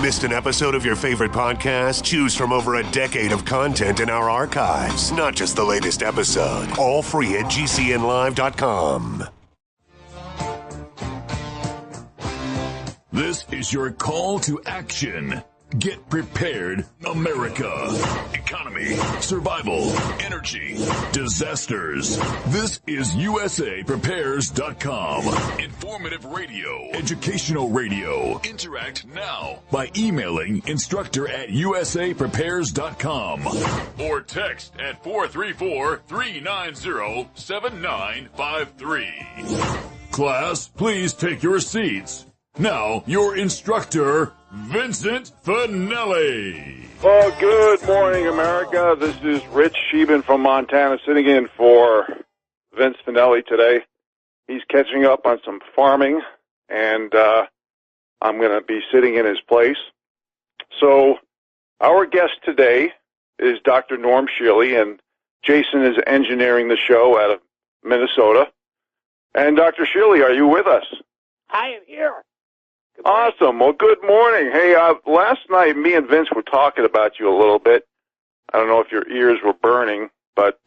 Missed an episode of your favorite podcast? Choose from over a decade of content in our archives, not just the latest episode. All free at GCNlive.com. This is your call to action. Get prepared, America. Economy, survival, energy, disasters. This is USAPrepares.com. Informative radio, educational radio. Interact now by emailing instructor@USAPrepares.com or text at 434-390-7953. Class, please take your seats. Now, your instructor, Vincent Finelli. Well, good morning, America. This is Rich Scheben from Montana sitting in for Vince Finelli today. He's catching up on some farming, and I'm going to be sitting in his place. So our guest today is Dr. Norm Shealy, and Jason is engineering the show out of Minnesota. And Dr. Shealy, are you with us? I am here. Awesome. Well, good morning. Hey, last night me and Vince were talking about you a little bit. I don't know if your ears were burning, but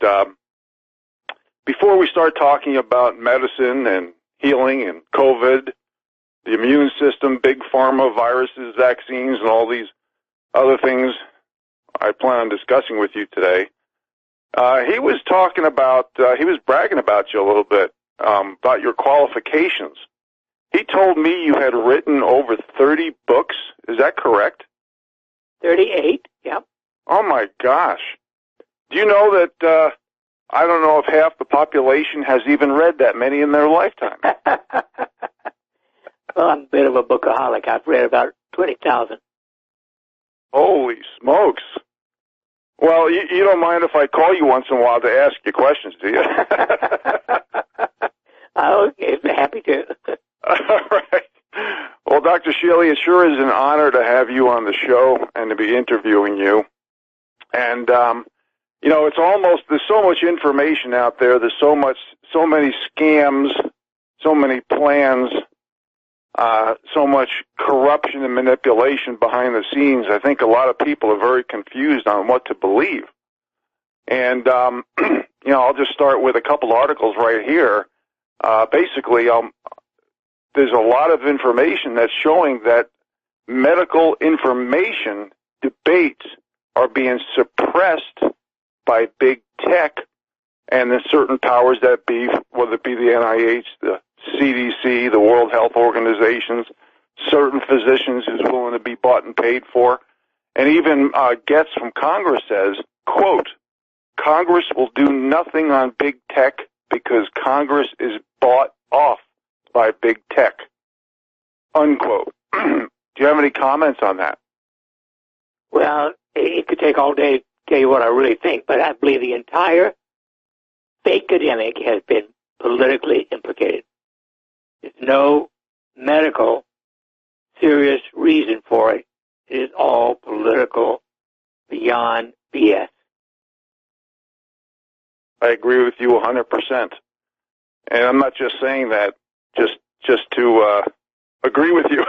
before we start talking about medicine and healing and COVID, the immune system, big pharma, viruses, vaccines, and all these other things I plan on discussing with you today, he was talking about, he was bragging about you a little bit, about your qualifications. He told me you had written over 30 books. Is that correct? 38, yep. Oh, my gosh. Do you know that I don't know if half the population has even read that many in their lifetime? Well, I'm a bit of a bookaholic. I've read about 20,000. Holy smokes. Well, you don't mind if I call you once in a while to ask you questions, do you? Okay, happy to. All right. Well, Dr. Shealy, it sure is an honor to have you on the show and to be interviewing you. And, you know, it's almost, there's so much information out there. There's so many scams, so many plans, so much corruption and manipulation behind the scenes. I think a lot of people are very confused on what to believe. And, you know, I'll just start with a couple articles right here. Basically, there's a lot of information that's showing that medical information debates are being suppressed by big tech and the certain powers that be, whether it be the NIH, the CDC, the World Health Organizations, certain physicians who's willing to be bought and paid for. And even Getz from Congress says, quote, Congress will do nothing on big tech because Congress is bought off by big tech, unquote. Do you have any comments on that? Well, it could take all day to tell you what I really think, but I believe the entire fake epidemic has been politically implicated. There's no medical, serious reason for it. It is all political, beyond BS. I agree with you 100%. And I'm not just saying that just to agree with you.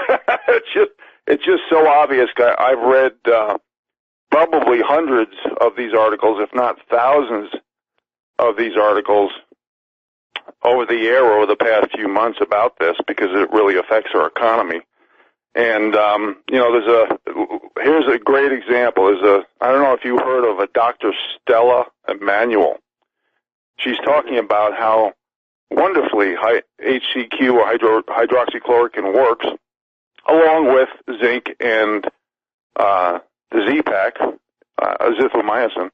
it's just so obvious. I've read probably hundreds of these articles, if not thousands of these articles over the air over the past few months about this because it really affects our economy. And you know, here's a great example. I don't know if you heard of a Dr. Stella Emanuel. She's talking about how wonderfully HCQ or hydroxychloroquine works, along with zinc and the Z-Pak, azithromycin.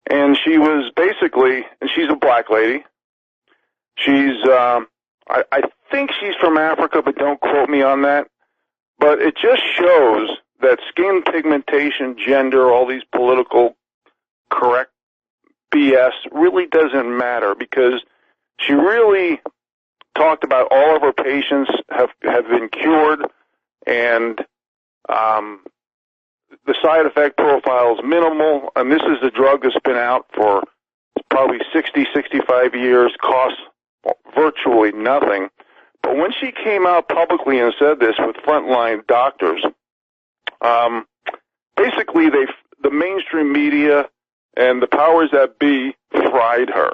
And she was basically, and she's a black lady. She's, I think she's from Africa, but don't quote me on that. But it just shows that skin pigmentation, gender, all these political correct BS really doesn't matter because she really talked about all of her patients have been cured, and the side effect profile is minimal. And this is a drug that's been out for probably 60, 65 years, costs virtually nothing. But when she came out publicly and said this with frontline doctors, Basically, the mainstream media and the powers that be fried her.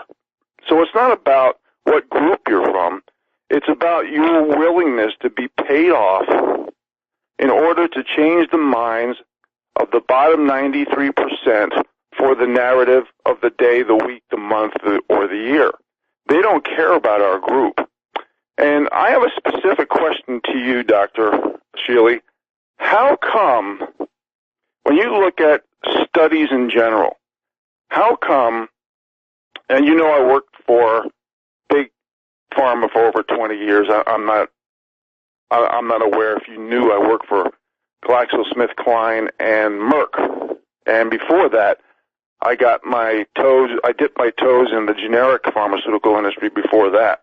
So it's not about what group you're from. It's about your willingness to be paid off in order to change the minds of the bottom 93% for the narrative of the day, the week, the month, or the year. They don't care about our group. And I have a specific question to you, Dr. Shealy. How come, when you look at studies in general, how come, and you know I worked for big pharma for over 20 years. I'm not aware if you knew I worked for GlaxoSmithKline and Merck. And before that, I dipped my toes in the generic pharmaceutical industry before that.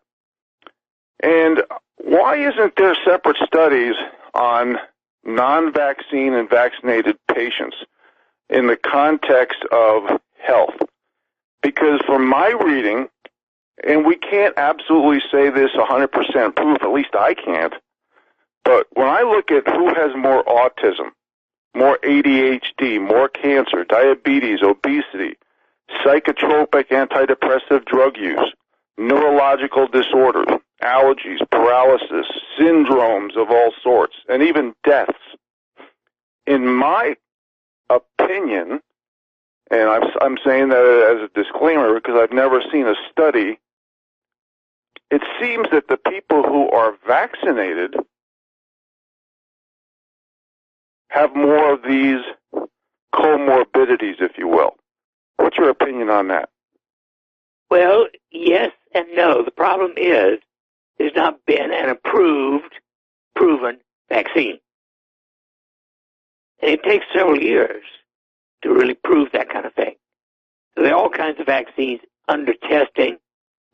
And why isn't there separate studies on non-vaccine and vaccinated patients in the context of health? Because from my reading, and we can't absolutely say this 100% proof, at least I can't, but when I look at who has more autism, more ADHD, more cancer, diabetes, obesity, psychotropic antidepressive drug use, neurological disorders, allergies, paralysis, syndromes of all sorts, and even deaths. In my opinion, and I'm saying that as a disclaimer because I've never seen a study, it seems that the people who are vaccinated have more of these comorbidities, if you will. What's your opinion on that? Well, yes and no. The problem is there's not been an proven vaccine. And it takes several years to really prove that kind of thing. So there are all kinds of vaccines under testing,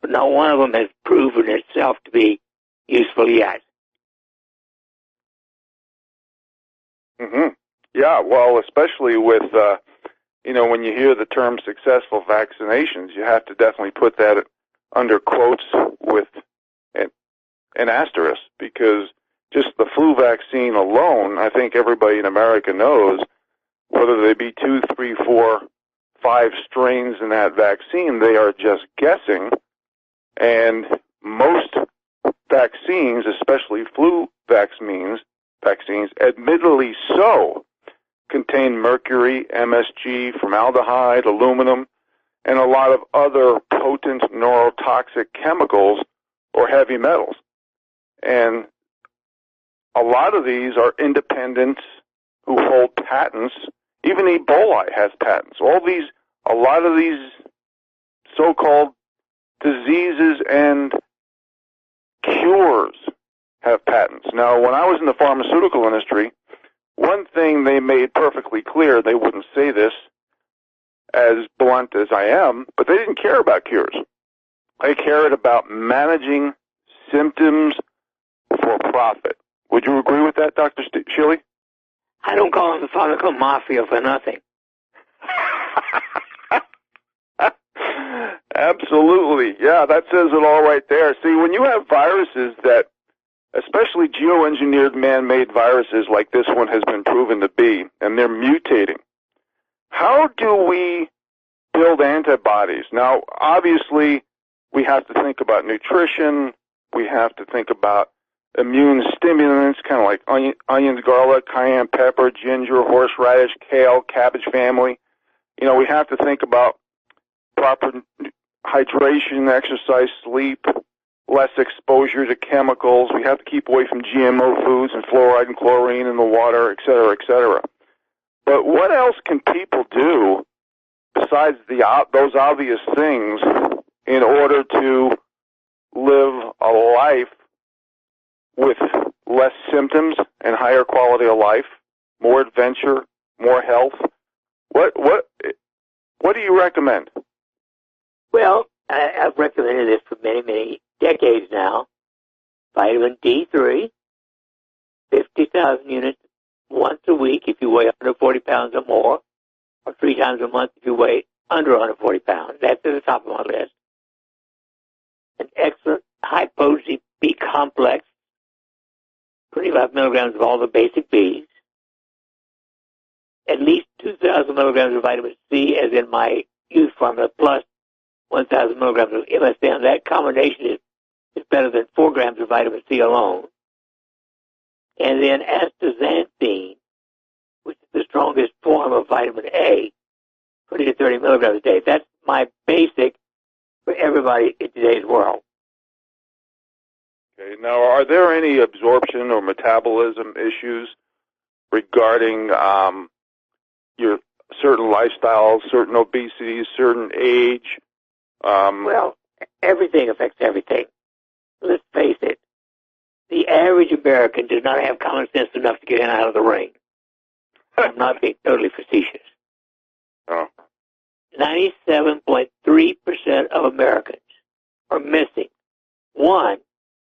but not one of them has proven itself to be useful yet. Mm-hmm. Yeah, well, especially with, when you hear the term successful vaccinations, you have to definitely put that under quotes with an asterisk, because just the flu vaccine alone, I think everybody in America knows, whether they be 2, 3, 4, 5 strains in that vaccine, they are just guessing. And most vaccines, especially flu vaccines, admittedly so, contain mercury, MSG, formaldehyde, aluminum, and a lot of other potent neurotoxic chemicals or heavy metals. And a lot of these are independents who hold patents. Even Ebola has patents. A lot of these so-called diseases and cures have patents. Now, when I was in the pharmaceutical industry, one thing they made perfectly clear, they wouldn't say this as blunt as I am, but they didn't care about cures. They cared about managing symptoms for profit. Would you agree with that, Dr. Shealy? I don't call them the pharmaceutical mafia for nothing. Absolutely. Yeah, that says it all right there. See, when you have viruses that, especially geoengineered man-made viruses like this one has been proven to be, and they're mutating, how do we build antibodies? Now, obviously, we have to think about nutrition. We have to think about immune stimulants, kind of like onions, garlic, cayenne pepper, ginger, horseradish, kale, cabbage family. We have to think about proper hydration, exercise, sleep, less exposure to chemicals. We have to keep away from GMO foods and fluoride and chlorine in the water, et cetera, et cetera. But what else can people do besides those obvious things in order to live a life with less symptoms and higher quality of life, more adventure, more health? What do you recommend? Well, I've recommended this for many, many decades now. Vitamin D3, 50,000 units once a week if you weigh 140 pounds or more, or 3 times a month if you weigh under 140 pounds. That's at the top of my list. An excellent high-potency B complex, 25 milligrams of all the basic Bs. at least 2,000 milligrams of vitamin C, as in my youth formula, plus 1,000 milligrams of MSM. That combination is better than 4 grams of vitamin C alone. And then astaxanthin, which is the strongest form of vitamin A, 20 to 30 milligrams a day. That's my basic for everybody in today's world. Okay. Now, are there any absorption or metabolism issues regarding your certain lifestyles, certain obesities, certain age? Well, everything affects everything. Let's face it. The average American does not have common sense enough to get in and out of the ring. I'm not being totally facetious. Oh. 97.3% of Americans are missing 1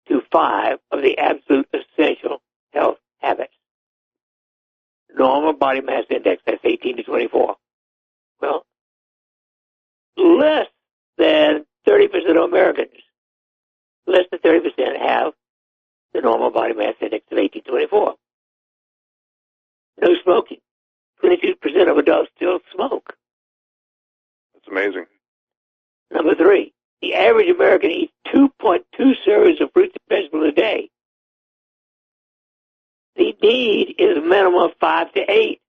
to 5 of the absolute essential health habits. Normal body mass index, that's 18 to 24. Well, less than 30% of Americans, less than 30% have the normal body mass index of 18 to 24. No smoking. 22% of adults still smoke. That's amazing. Number 3, the average American eats 2.2 servings of fruits and vegetables a day. The need is a minimum of 5 to 8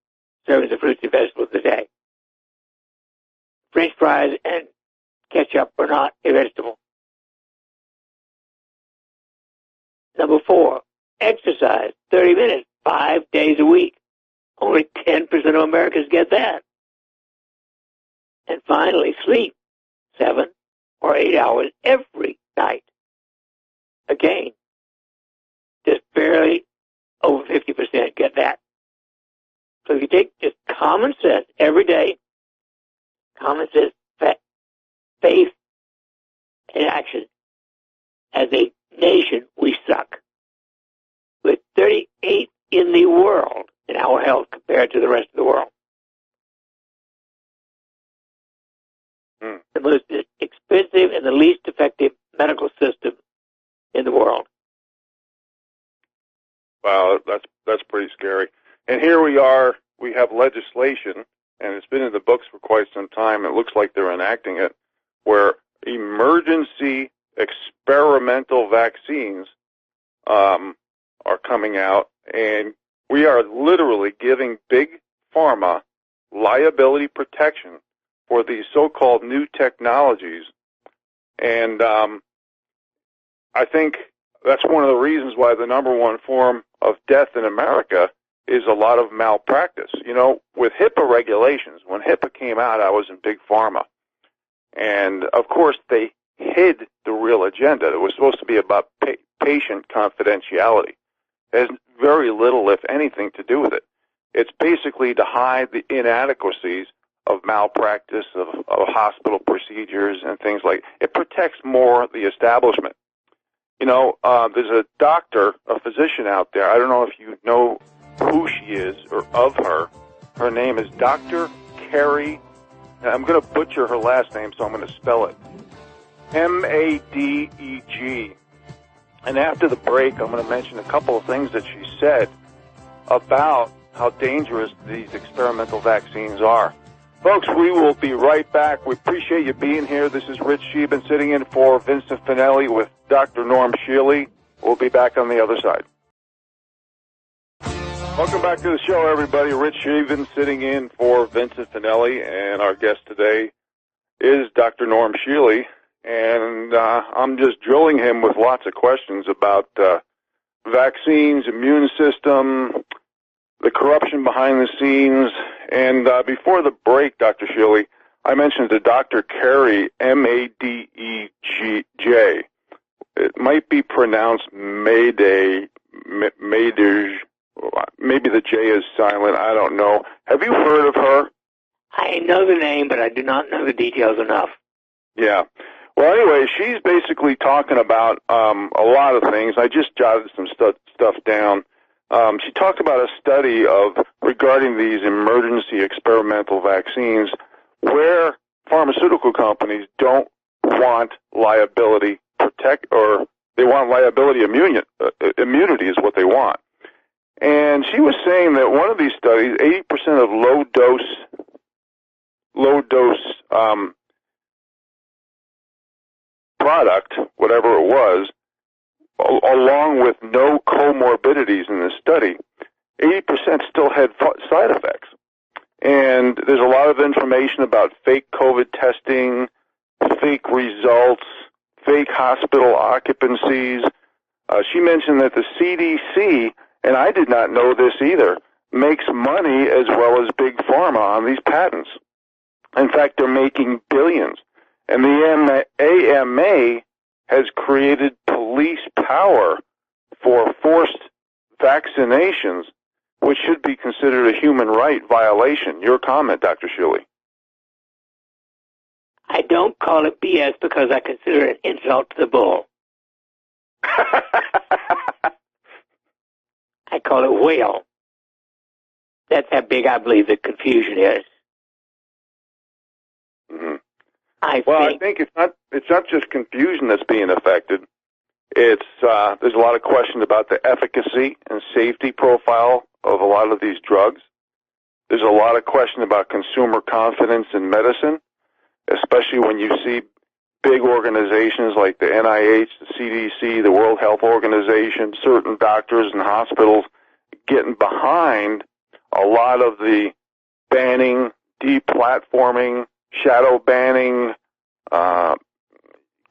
servings of fruits and vegetables a day. French fries and ketchup are not a vegetable. Number 4, exercise 30 minutes, 5 days a week. Only 10% of Americans get that. And finally, sleep 7 or 8 hours every night. Again, just barely over 50% get that. So if you take just common sense every day, common sense, faith, and action, as a nation, we suck. We're 38th in the world in our health compared to the rest of the world. The most expensive and the least effective medical system in the world. Wow, that's pretty scary. And here we are, we have legislation, and it's been in the books for quite some time. It looks like they're enacting it, where emergency experimental vaccines are coming out, and we are literally giving big pharma liability protection for these so-called new technologies. And I think that's one of the reasons why the number one form of death in America is a lot of malpractice. You know, with HIPAA regulations, when HIPAA came out, I was in big pharma. And, of course, they hid the real agenda. It was supposed to be about patient confidentiality. It has very little, if anything, to do with it. It's basically to hide the inadequacies of malpractice, of hospital procedures and things like that. It protects more the establishment. You know, there's a doctor, a physician out there. I don't know if you know who she is or of her. Her name is Dr. Carrie. I'm going to butcher her last name, so I'm going to spell it. Madeg. And after the break, I'm going to mention a couple of things that she said about how dangerous these experimental vaccines are. Folks, we will be right back. We appreciate you being here. This is Rich Scheben sitting in for Vincent Finelli with Dr. Norm Shealy. We'll be back on the other side. Welcome back to the show, everybody. Rich Scheben sitting in for Vincent Finelli, and our guest today is Dr. Norm Shealy. And I'm just drilling him with lots of questions about vaccines, immune system, the corruption behind the scenes. And before the break, Dr. Shealy, I mentioned to Dr. Carey, Madej. It might be pronounced Madej. Maybe the J is silent. I don't know. Have you heard of her? I know the name, but I do not know the details enough. Yeah. Well, anyway, she's basically talking about a lot of things. I just jotted some stuff down. She talked about a study regarding these emergency experimental vaccines where pharmaceutical companies don't want liability or they want liability immunity is what they want. And she was saying that one of these studies, 80% of low dose product, whatever it was, along with no comorbidities in this study, 80% still had side effects. And there's a lot of information about fake COVID testing, fake results, fake hospital occupancies. She mentioned that the CDC, and I did not know this either, makes money as well as Big Pharma on these patents. In fact, they're making billions. And the AMA has created police power for forced vaccinations, which should be considered a human right violation. Your comment, Dr. Shealy. I don't call it BS because I consider it an insult to the bull. I call it whale. That's how big I believe the confusion is. Mm-hmm. I think it's not just confusion that's being affected. It's there's a lot of question about the efficacy and safety profile of a lot of these drugs. There's a lot of question about consumer confidence in medicine, especially when you see big organizations like the NIH, the CDC, the World Health Organization, certain doctors and hospitals getting behind a lot of the banning, deplatforming, shadow banning,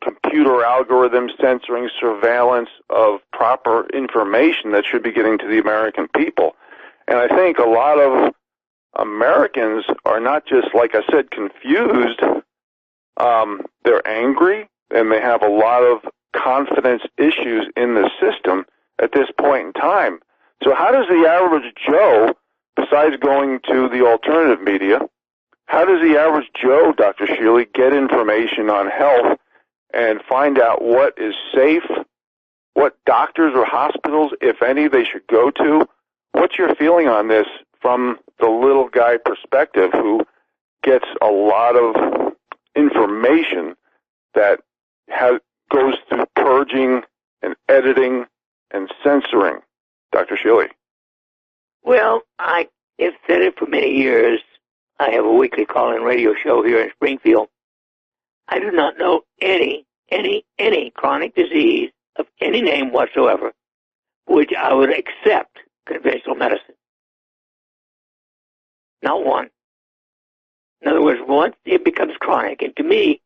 computer algorithm censoring, surveillance of proper information that should be getting to the American people. And I think a lot of Americans are not just, like I said, confused. They're angry, and they have a lot of confidence issues in the system at this point in time. So how does the average Joe, besides going to the alternative media, how does the average Joe, Dr. Shealy, get information on health and find out what is safe, what doctors or hospitals, if any, they should go to? What's your feeling on this from the little guy perspective who gets a lot of information that goes through purging and editing and censoring? Dr. Shealy. Well, I have said it for many years. I have a weekly call-in radio show here in Springfield. I do not know any chronic disease of any name whatsoever which I would accept conventional medicine. Not one. In other words, once it becomes chronic, and to me,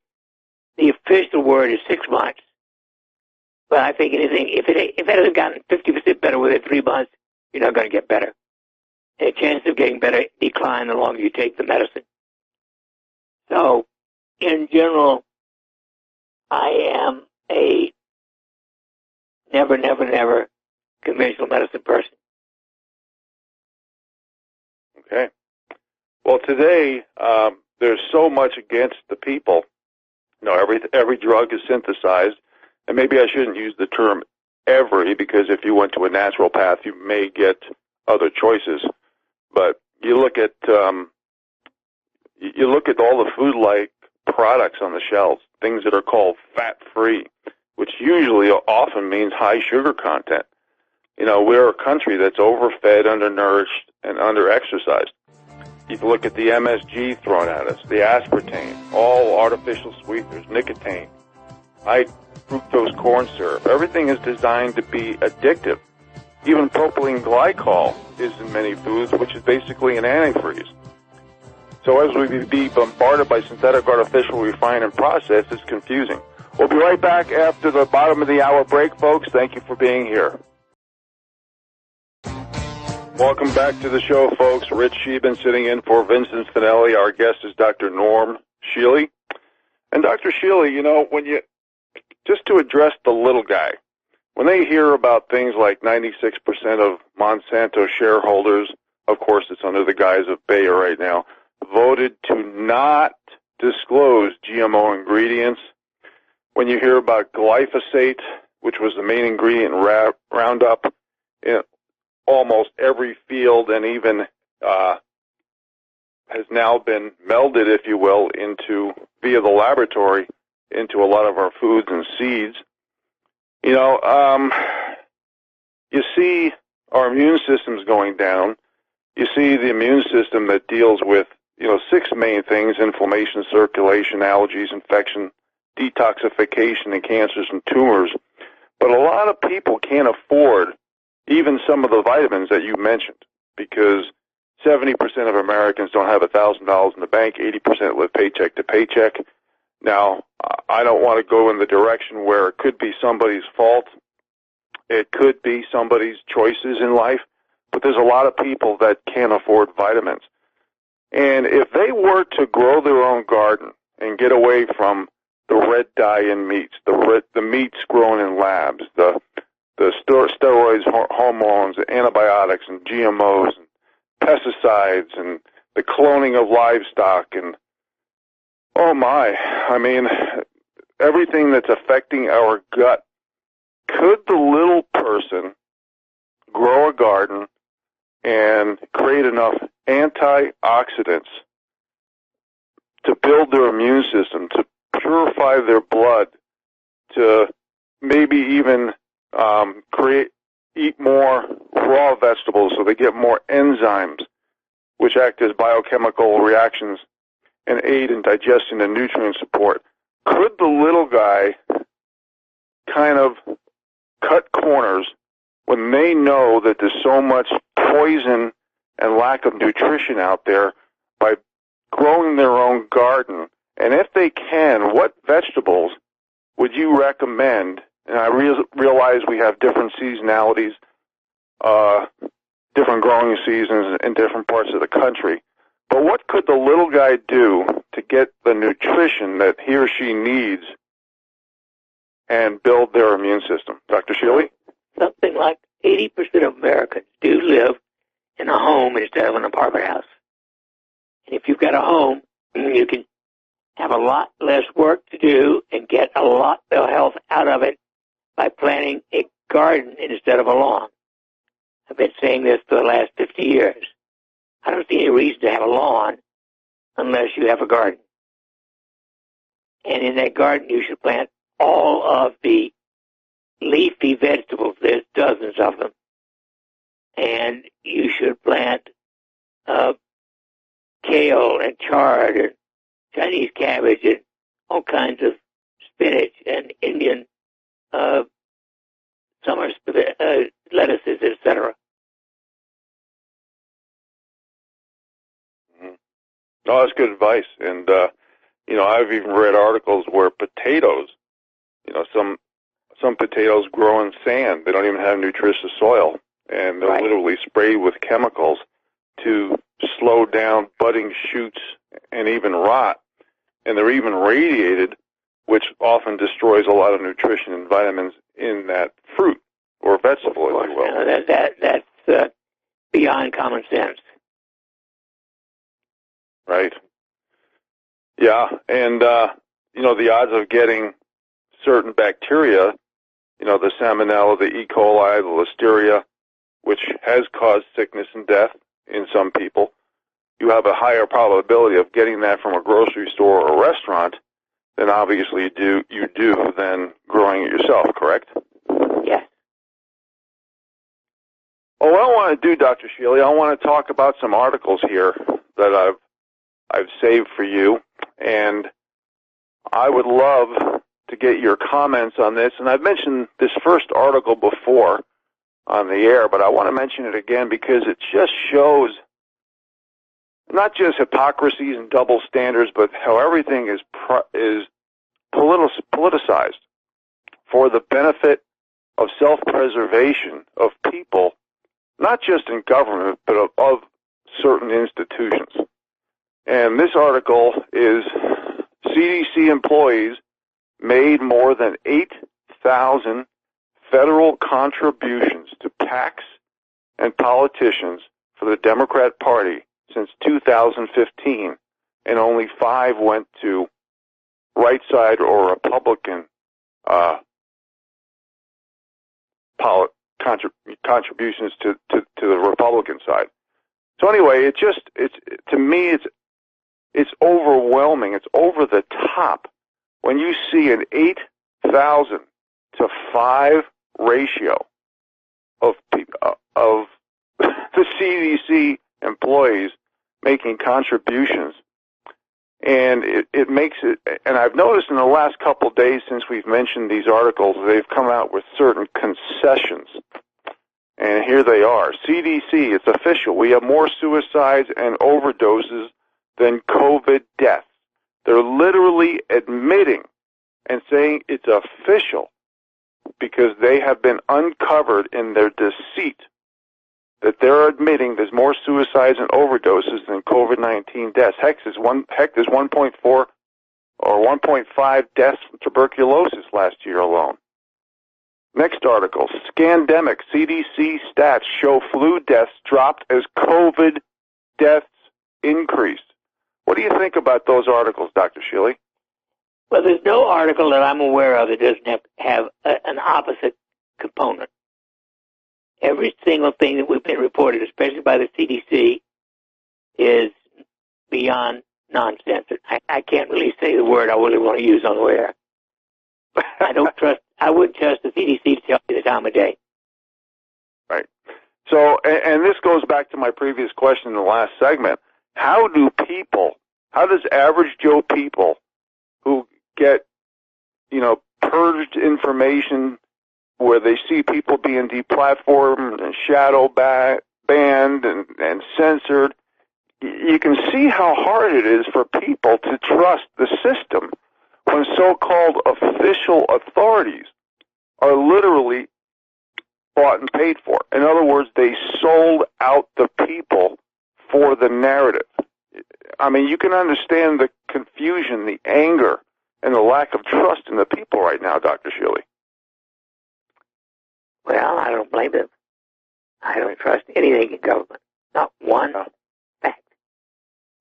the official word is 6 months. But I think anything, if it hasn't gotten 50% better within 3 months, you're not going to get better. And the chance of getting better decline the longer you take the medicine. So, in general, I am a never conventional medicine person. Okay. Well, today, there's so much against the people. You know, every drug is synthesized, and maybe I shouldn't use the term every, because if you went to a naturopath, you may get other choices. But you look at all the food-like products on the shelves, things that are called fat-free, which usually often means high sugar content. You know, we're a country that's overfed, undernourished, and underexercised. You can look at the MSG thrown at us, the aspartame, all artificial sweeteners, nicotine, high fructose corn syrup. Everything is designed to be addictive. Even propylene glycol is in many foods, which is basically an antifreeze. So as we be bombarded by synthetic, artificial, refined, and processed, it's confusing. We'll be right back after the bottom of the hour break, folks. Thank you for being here. Welcome back to the show, folks. Rich Scheben sitting in for Vincent Finelli. Our guest is Dr. Norm Shealy. And Dr. Shealy, you know, just to address the little guy, when they hear about things like 96% of Monsanto shareholders, of course it's under the guise of Bayer right now, voted to not disclose GMO ingredients. When you hear about glyphosate, which was the main ingredient in Roundup, in almost every field, and even has now been melded, if you will, via the laboratory into a lot of our foods and seeds. You know, you see our immune system's going down. You see the immune system that deals with, 6 main things: inflammation, circulation, allergies, infection, detoxification, and cancers and tumors. But a lot of people can't afford even some of the vitamins that you mentioned, because 70% of Americans don't have $1,000 in the bank, 80% live paycheck to paycheck. Now, I don't want to go in the direction where it could be somebody's fault. It could be somebody's choices in life, but there's a lot of people that can't afford vitamins. And if they were to grow their own garden and get away from the red dye in meats, the meats grown in labs, the steroids, hormones, antibiotics, and GMOs, and pesticides, and the cloning of livestock, and everything that's affecting our gut, could the little person grow a garden and create enough antioxidants to build their immune system, to purify their blood, to maybe even eat more raw vegetables so they get more enzymes, which act as biochemical reactions and aid in digestion and nutrient support? Could the little guy kind of cut corners when they know that there's so much poison and lack of nutrition out there by growing their own garden? And if they can, what vegetables would you recommend? And I realize we have different seasonalities, different growing seasons in different parts of the country. But what could the little guy do to get the nutrition that he or she needs and build their immune system? Dr. Shealy? Something like 80% of Americans do live in a home instead of an apartment house. And if you've got a home, you can have a lot less work to do and get a lot of health out of it by planting a garden instead of a lawn. I've been saying this for the last 50 years. I don't see any reason to have a lawn unless you have a garden. And in that garden, you should plant all of the leafy vegetables. There's dozens of them. And you should plant kale and chard and Chinese cabbage and all kinds of spinach and Indian summer lettuces, etc. No, that's good advice. And, I've even read articles where potatoes, some potatoes grow in sand. They don't even have nutritious soil. And they're literally sprayed with chemicals to slow down budding shoots and even rot. And they're even radiated, which often destroys a lot of nutrition and vitamins in that fruit or vegetable, if you will. That's beyond common sense. Right. Yeah, and, the odds of getting certain bacteria, the salmonella, the E. coli, the listeria, which has caused sickness and death in some people, you have a higher probability of getting that from a grocery store or a restaurant than obviously you do than growing it yourself, correct? Yes. Well, what I want to do, Dr. Shealy, I want to talk about some articles here that I've saved for you, and I would love to get your comments on this. And I've mentioned this first article before on the air, but I want to mention it again because it just shows not just hypocrisies and double standards, but how everything is politicized for the benefit of self-preservation of people, not just in government, but of certain institutions. And this article is CDC employees made more than 8,000 federal contributions to PACs and politicians for the Democrat Party since 2015, and only 5 went to right side or Republican contributions to the Republican side. So anyway, to me it's overwhelming. It's over the top when you see an 8,000 to 5 ratio of the CDC employees making contributions. And it makes it, and I've noticed in the last couple of days since we've mentioned these articles, they've come out with certain concessions. And here they are. CDC, it's official. We have more suicides and overdoses than COVID deaths. They're literally admitting and saying it's official because they have been uncovered in their deceit that they're admitting there's more suicides and overdoses than COVID-19 deaths. Heck, there's 1.4 or 1.5 deaths from tuberculosis last year alone. Next article, Scandemic, CDC stats show flu deaths dropped as COVID deaths increased. What do you think about those articles, Dr. Shealy? Well, there's no article that I'm aware of that doesn't have an opposite component. Every single thing that we've been reported, especially by the CDC, is beyond nonsense. I can't really say the word I really want to use on the air. I wouldn't trust the CDC to tell me the time of day. Right. So, and this goes back to my previous question in the last segment. How does average Joe people who get, purged information where they see people being deplatformed and shadow banned and censored, you can see how hard it is for people to trust the system when so-called official authorities are literally bought and paid for. In other words, they sold out the people for the narrative. I mean, you can understand the confusion, the anger, and the lack of trust in the people right now, Dr. Shealy. Well, I don't blame them. I don't trust anything in government. Not one fact.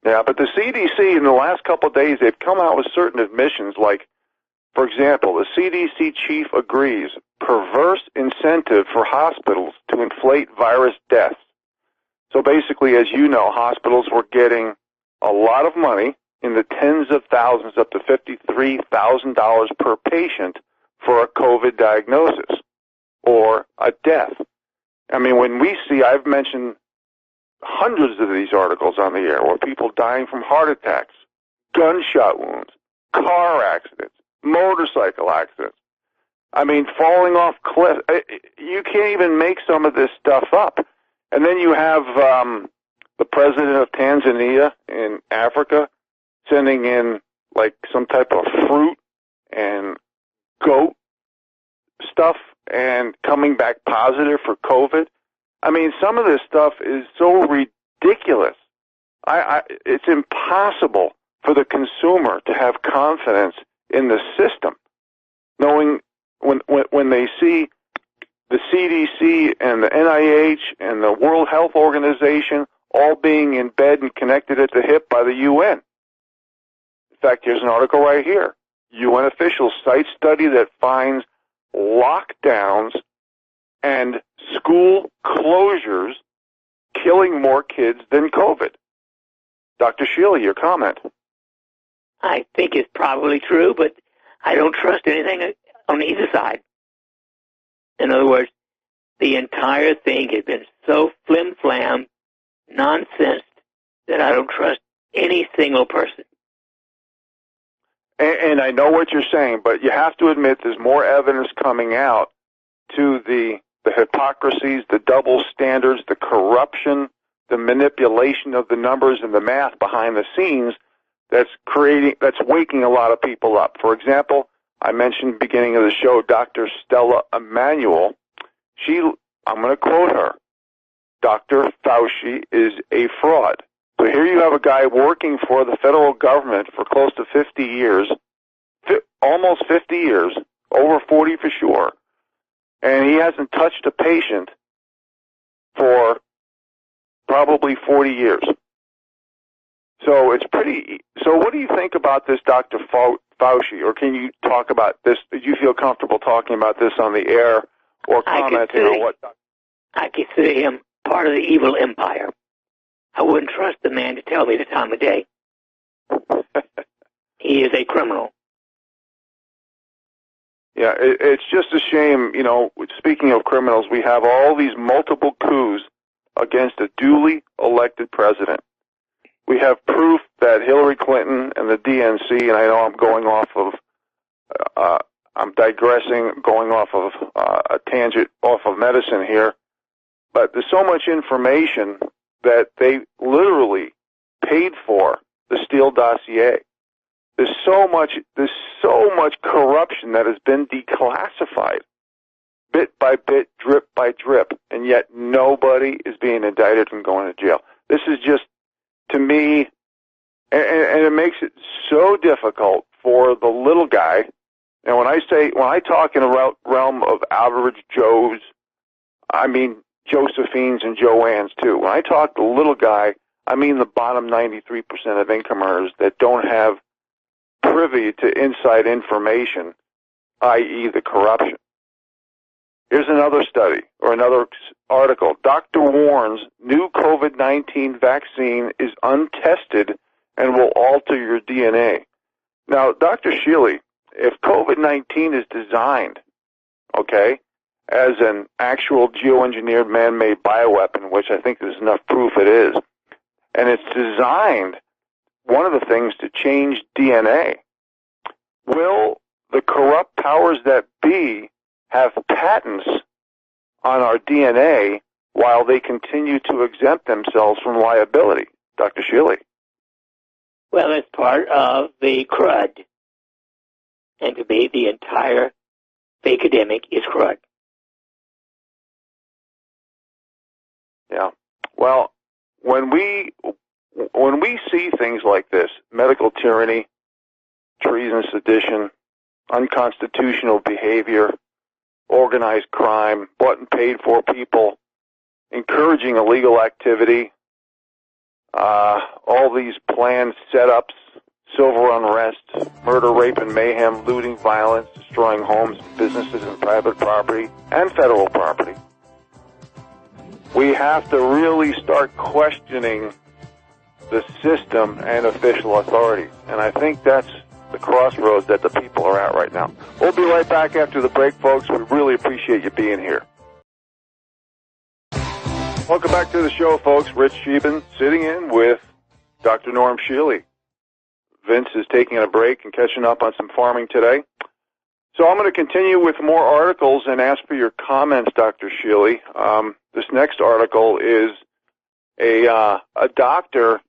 Yeah, but the CDC in the last couple of days, they've come out with certain admissions like, for example, the CDC chief agrees perverse incentive for hospitals to inflate virus deaths. So basically, as you know, hospitals were getting a lot of money in the tens of thousands, up to $53,000 per patient for a COVID diagnosis or a death. I mean, when we see, I've mentioned hundreds of these articles on the air where people dying from heart attacks, gunshot wounds, car accidents, motorcycle accidents. I mean, falling off cliffs. You can't even make some of this stuff up. And then you have the president of Tanzania in Africa sending in like some type of fruit and goat stuff and coming back positive for COVID. I mean, some of this stuff is so ridiculous. It's impossible for the consumer to have confidence in the system, knowing when they see the CDC and the NIH and the World Health Organization all being in bed and connected at the hip by the UN. In fact, here's an article right here. UN officials cite study that finds lockdowns and school closures killing more kids than COVID. Dr. Shealy, your comment. I think it's probably true, but I don't trust anything on either side. In other words, the entire thing has been so flim-flam, nonsense, that I don't trust any single person. And I know what you're saying, but you have to admit there's more evidence coming out to the hypocrisies, the double standards, the corruption, the manipulation of the numbers and the math behind the scenes that's waking a lot of people up. For example, I mentioned beginning of the show, Dr. Stella Emanuel. I'm going to quote her. Dr. Fauci is a fraud. So here you have a guy working for the federal government for close to 50 years, almost 50 years, over 40 for sure, and he hasn't touched a patient for probably 40 years. So what do you think about this, Dr. Fauci, or can you talk about this? Did you feel comfortable talking about this on the air or commenting on what? I consider him part of the evil empire. I wouldn't trust the man to tell me the time of day. He is a criminal. Yeah, it's just a shame, you know, speaking of criminals, we have all these multiple coups against a duly elected president. We have proof that Hillary Clinton and the DNC, and I know I'm going off of, I'm digressing, going off of a tangent off of medicine here, but there's so much information that they literally paid for the Steele dossier. There's so much corruption that has been declassified, bit by bit, drip by drip, and yet nobody is being indicted and going to jail. This is just, to me, and it makes it so difficult for the little guy. And when I talk in a realm of average Joes, I mean Josephines and Joannes too. When I talk the little guy, I mean the bottom 93% of income earners that don't have privy to inside information, i.e. the corruption. Here's another study or another article. Doctor warns new COVID-19 vaccine is untested and will alter your DNA. Now, Dr. Shealy, if COVID-19 is designed, okay, as an actual geoengineered man-made bioweapon, which I think there's enough proof it is, and it's designed, one of the things, to change DNA, will the corrupt powers that be have patents on our DNA while they continue to exempt themselves from liability? Dr. Shealy. Well, it's part of the crud. And to me, the entire fake-ademic is crud. Yeah. Well, when we see things like this, medical tyranny, treason, sedition, unconstitutional behavior, organized crime, bought and paid for people, encouraging illegal activity, all these planned setups, civil unrest, murder, rape, and mayhem, looting, violence, destroying homes, businesses, and private property, and federal property. We have to really start questioning the system and official authorities. And I think that's the crossroads that the people are at right now. We'll be right back after the break, folks. We really appreciate you being here. Welcome back to the show, folks. Rich Scheben sitting in with Dr. Norm Shealy. Vince is taking a break and catching up on some farming today. So I'm going to continue with more articles and ask for your comments, Dr. Shealy. This next article is a doctor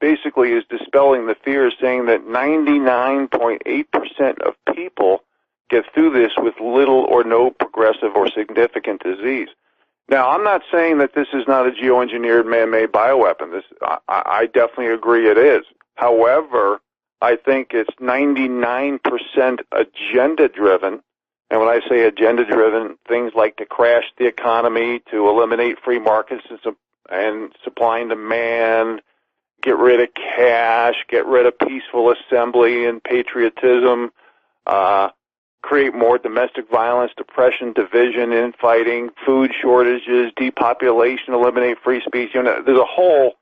basically is dispelling the fears, saying that 99.8% of people get through this with little or no progressive or significant disease. Now, I'm not saying that this is not a geoengineered man-made bioweapon. I definitely agree it is. However, I think it's 99% agenda-driven. And when I say agenda-driven, things like to crash the economy, to eliminate free markets and supply and demand, get rid of cash, get rid of peaceful assembly and patriotism, create more domestic violence, depression, division, infighting, food shortages, depopulation, eliminate free speech. You know, there's a whole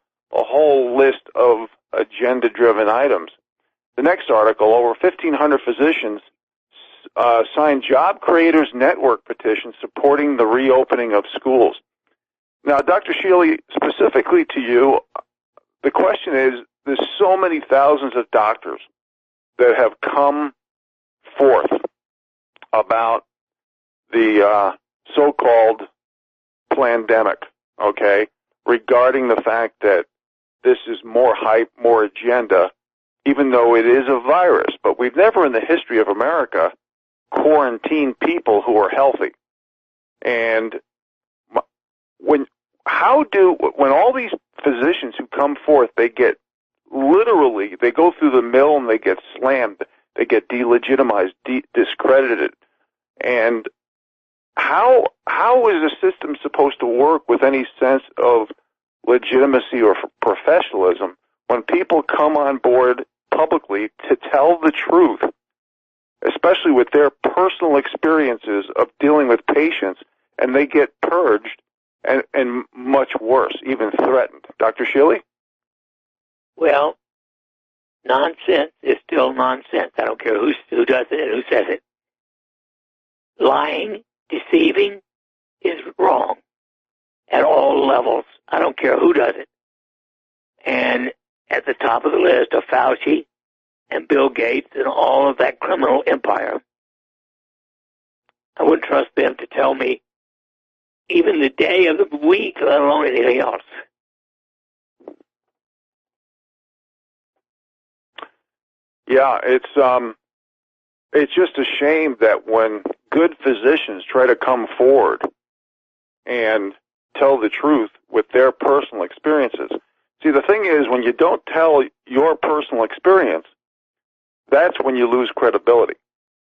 list of agenda-driven items. The next article, over 1,500 physicians signed Job Creators Network petition supporting the reopening of schools. Now, Dr. Shealy, specifically to you, the question is, there's so many thousands of doctors that have come forth about the so-called plandemic, okay, regarding the fact that this is more hype, more agenda, even though it is a virus. But we've never in the history of America quarantined people who are healthy. And when all these physicians who come forth, they get literally, they go through the mill and they get slammed, they get delegitimized, discredited. And how is a system supposed to work with any sense of legitimacy or professionalism when people come on board publicly to tell the truth, especially with their personal experiences of dealing with patients, and they get purged and much worse, even threatened? Dr. Shealy? Well, nonsense is still nonsense. I don't care who does it and who says it. lying, deceiving is wrong at all levels. I don't care who does it. And at the top of the list are Fauci and Bill Gates and all of that criminal empire. I wouldn't trust them to tell me even the day of the week, let alone anything else. Yeah, it's just a shame that when good physicians try to come forward and tell the truth with their personal experiences. See, the thing is, when you don't tell your personal experience, that's when you lose credibility.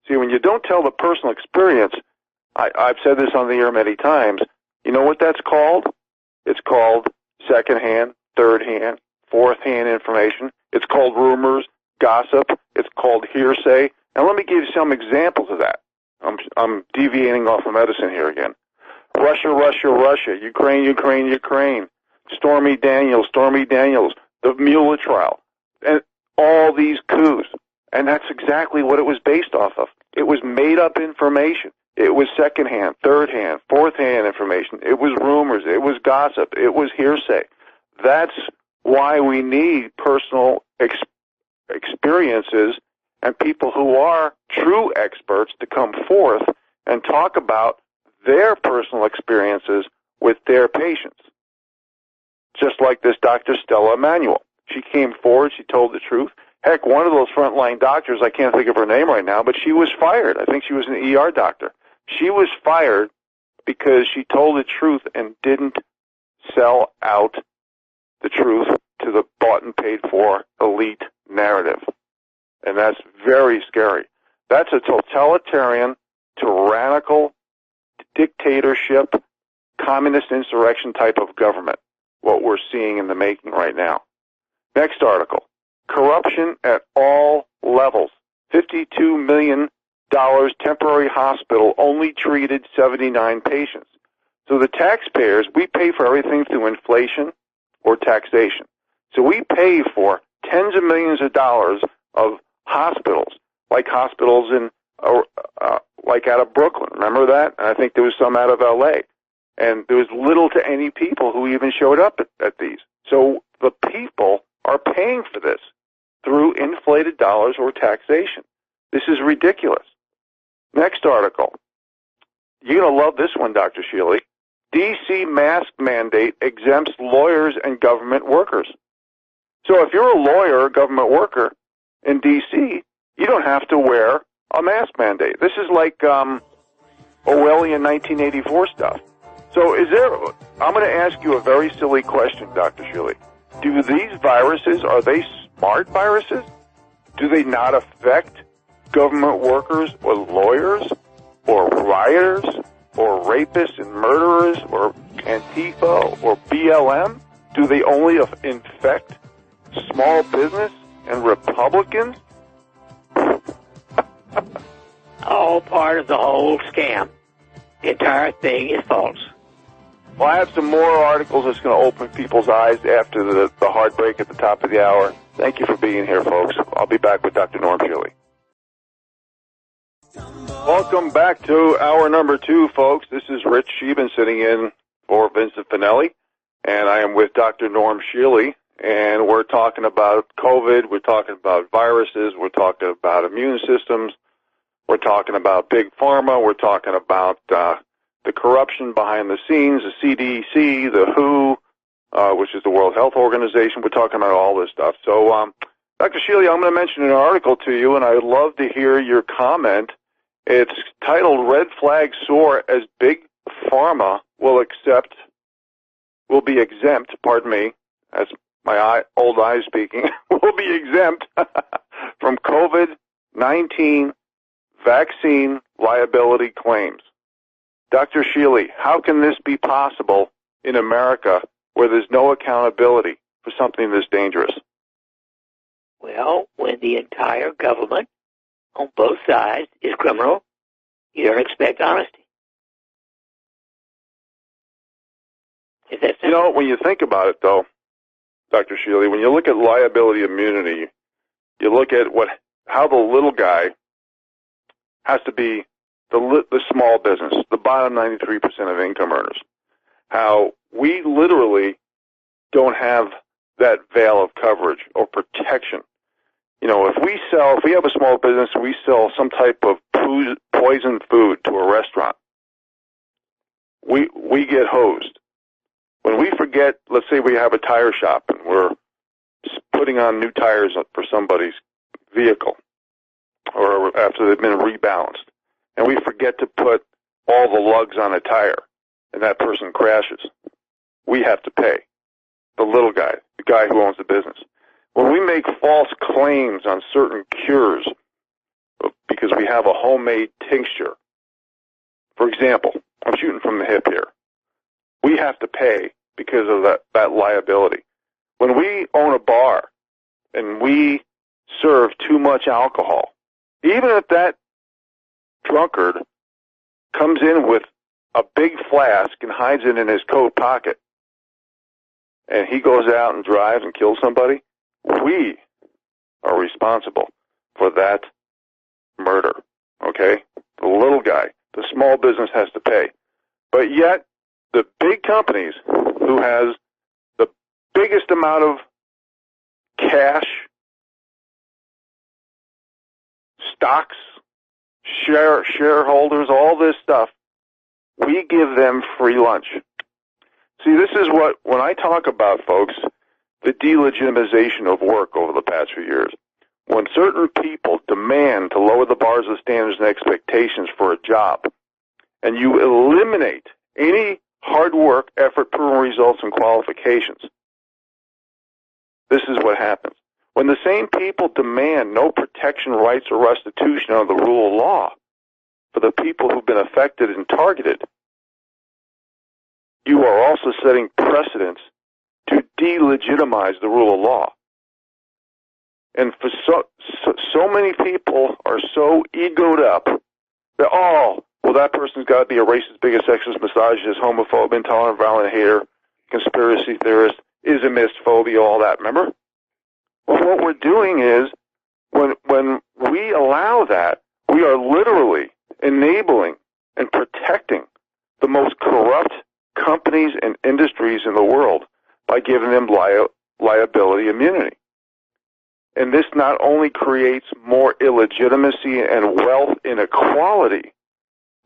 See, when you don't tell the personal experience, I've said this on the air many times, you know what that's called? It's called second-hand, third-hand, fourth-hand information. It's called rumors, gossip. It's called hearsay. Now, let me give you some examples of that. I'm deviating off of medicine here again. Russia, Russia, Russia. Ukraine, Ukraine, Ukraine. Stormy Daniels, the Mueller trial, and all these coups. And that's exactly what it was based off of. It was made-up information. It was second-hand, third-hand, fourth-hand information. It was rumors. It was gossip. It was hearsay. That's why we need personal experiences and people who are true experts to come forth and talk about their personal experiences with their patients. Just like this Dr. Stella Emanuel. She came forward, she told the truth. Heck, one of those frontline doctors, I can't think of her name right now, but she was fired. I think she was an ER doctor. She was fired because she told the truth and didn't sell out the truth to the bought and paid for elite narrative. And that's very scary. That's a totalitarian, tyrannical, dictatorship, communist insurrection type of government, what we're seeing in the making right now. Next article. Corruption at all levels. $52 million temporary hospital only treated 79 patients. So the taxpayers, we pay for everything through inflation or taxation. So we pay for tens of millions of dollars of hospitals, like hospitals in, like out of Brooklyn. Remember that? And I think there was some out of L.A. And there was little to any people who even showed up at these. So the people are paying for this through inflated dollars or taxation. This is ridiculous. Next article. You're going to love this one, Dr. Shealy. D.C. mask mandate exempts lawyers and government workers. So if you're a lawyer or government worker in D.C., you don't have to wear a mask mandate. This is like Orwellian 1984 stuff. So I'm going to ask you a very silly question, Dr. Shealy. Do these viruses, are they smart viruses? Do they not affect government workers or lawyers or rioters or rapists and murderers or Antifa or BLM? Do they only infect small business and Republicans? All part of the whole scam. The entire thing is false. Well, I have some more articles that's going to open people's eyes after the heartbreak at the top of the hour. Thank you for being here, folks. I'll be back with Dr. Norm Shealy. Welcome back to hour number 2, folks. This is Rich Scheben sitting in for Vincent Finelli, and I am with Dr. Norm Shealy, and we're talking about COVID, we're talking about viruses, we're talking about immune systems, we're talking about big pharma, we're talking about the corruption behind the scenes, the CDC, the WHO, which is the World Health Organization. We're talking about all this stuff. So, Dr. Shealy, I'm going to mention an article to you, and I would love to hear your comment. It's titled "Red Flags Soar as Big Pharma will be exempt, pardon me, that's my old eye speaking, will be exempt from COVID-19 vaccine liability claims." Dr. Shealy, how can this be possible in America where there's no accountability for something this dangerous? Well, when the entire government on both sides is criminal, you don't expect honesty. Is that simple? You know, when you think about it, though, Dr. Shealy, when you look at liability immunity, you look at how the little guy has to be the small business, the bottom 93% of income earners, how we literally don't have that veil of coverage or protection. You know, if we have a small business, we sell some type of poison food to a restaurant, we get hosed. When we forget, let's say we have a tire shop and we're putting on new tires for somebody's vehicle, or after they've been rebalanced, and we forget to put all the lugs on a tire, and that person crashes, we have to pay. The little guy, the guy who owns the business. When we make false claims on certain cures because we have a homemade tincture, for example, I'm shooting from the hip here, we have to pay because of that liability. When we own a bar and we serve too much alcohol, even if that drunkard comes in with a big flask and hides it in his coat pocket, and he goes out and drives and kills somebody, we are responsible for that murder, okay? The little guy, the small business has to pay. But yet, the big companies who has the biggest amount of cash, stocks, shareholders, all this stuff, we give them free lunch. See, this is what, when I talk about, folks, the delegitimization of work over the past few years, when certain people demand to lower the bars of standards and expectations for a job, and you eliminate any hard work, effort, proven results, and qualifications, this is what happens. When the same people demand no protection, rights, or restitution under the rule of law for the people who've been affected and targeted, you are also setting precedents to delegitimize the rule of law. And for so many people are so egoed up that, oh, well, that person's got to be a racist, bigot, sexist, misogynist, homophobe, intolerant, violent hater, conspiracy theorist, islamist, phobia, all that, remember? Well, what we're doing is, when we allow that, we are literally enabling and protecting the most corrupt companies and industries in the world by giving them liability immunity. And this not only creates more illegitimacy and wealth inequality,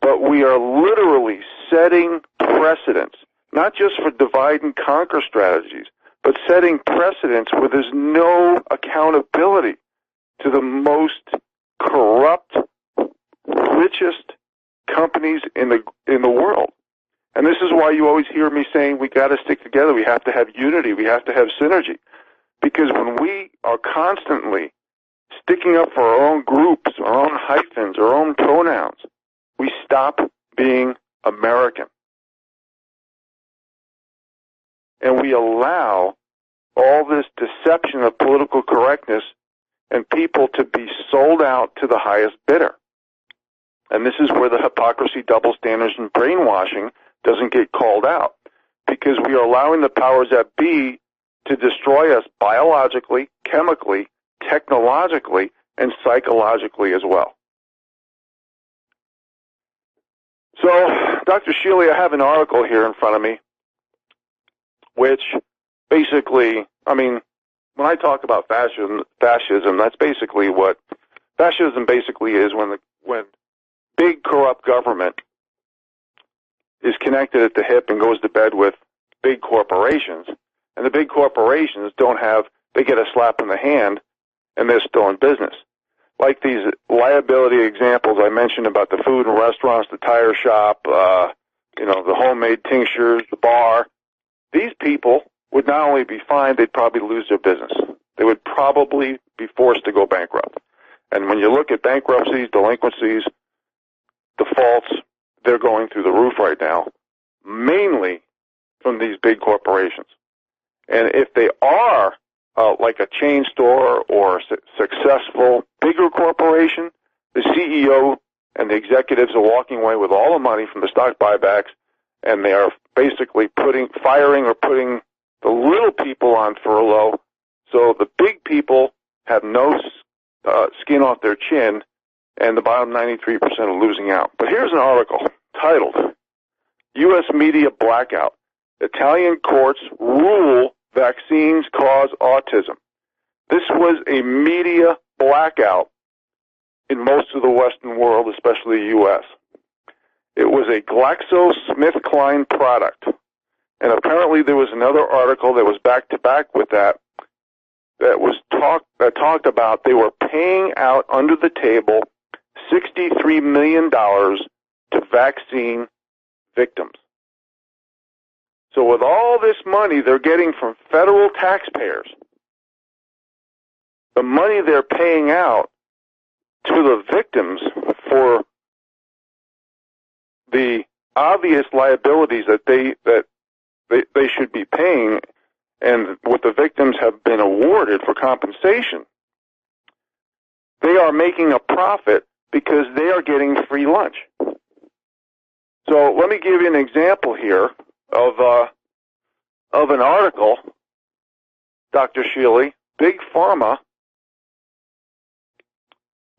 but we are literally setting precedents, not just for divide and conquer strategies, but setting precedents where there's no accountability to the most corrupt, richest companies in the world. And this is why you always hear me saying we got to stick together. We have to have unity. We have to have synergy. Because when we are constantly sticking up for our own groups, our own hyphens, our own pronouns, we stop being American. And we allow all this deception of political correctness and people to be sold out to the highest bidder. And this is where the hypocrisy, double standards, and brainwashing doesn't get called out, because we are allowing the powers that be to destroy us biologically, chemically, technologically, and psychologically as well. So, Dr. Shealy, I have an article here in front of me, which basically, I mean, when I talk about fascism, that's basically what fascism basically is, when big corrupt government is connected at the hip and goes to bed with big corporations, and the big corporations they get a slap in the hand, and they're still in business. Like these liability examples I mentioned about the food and restaurants, the tire shop, the homemade tinctures, the bar. These people would not only be fined, they'd probably lose their business. They would probably be forced to go bankrupt. And when you look at bankruptcies, delinquencies, defaults, they're going through the roof right now, mainly from these big corporations. And if they are like a chain store or a successful bigger corporation, the CEO and the executives are walking away with all the money from the stock buybacks, and they are basically firing or putting the little people on furlough, so the big people have no skin off their chin, and the bottom 93% are losing out. But here's an article titled, U.S. Media Blackout. Italian courts rule vaccines cause autism. This was a media blackout in most of the Western world, especially the U.S. It was a GlaxoSmithKline product. And apparently there was another article that was back-to-back with that talked about they were paying out under the table $63 million to vaccine victims. So with all this money they're getting from federal taxpayers, the money they're paying out to the victims for the obvious liabilities that they should be paying and what the victims have been awarded for compensation, they are making a profit because they are getting free lunch. So let me give you an example here of an article, Dr. Shealy. Big pharma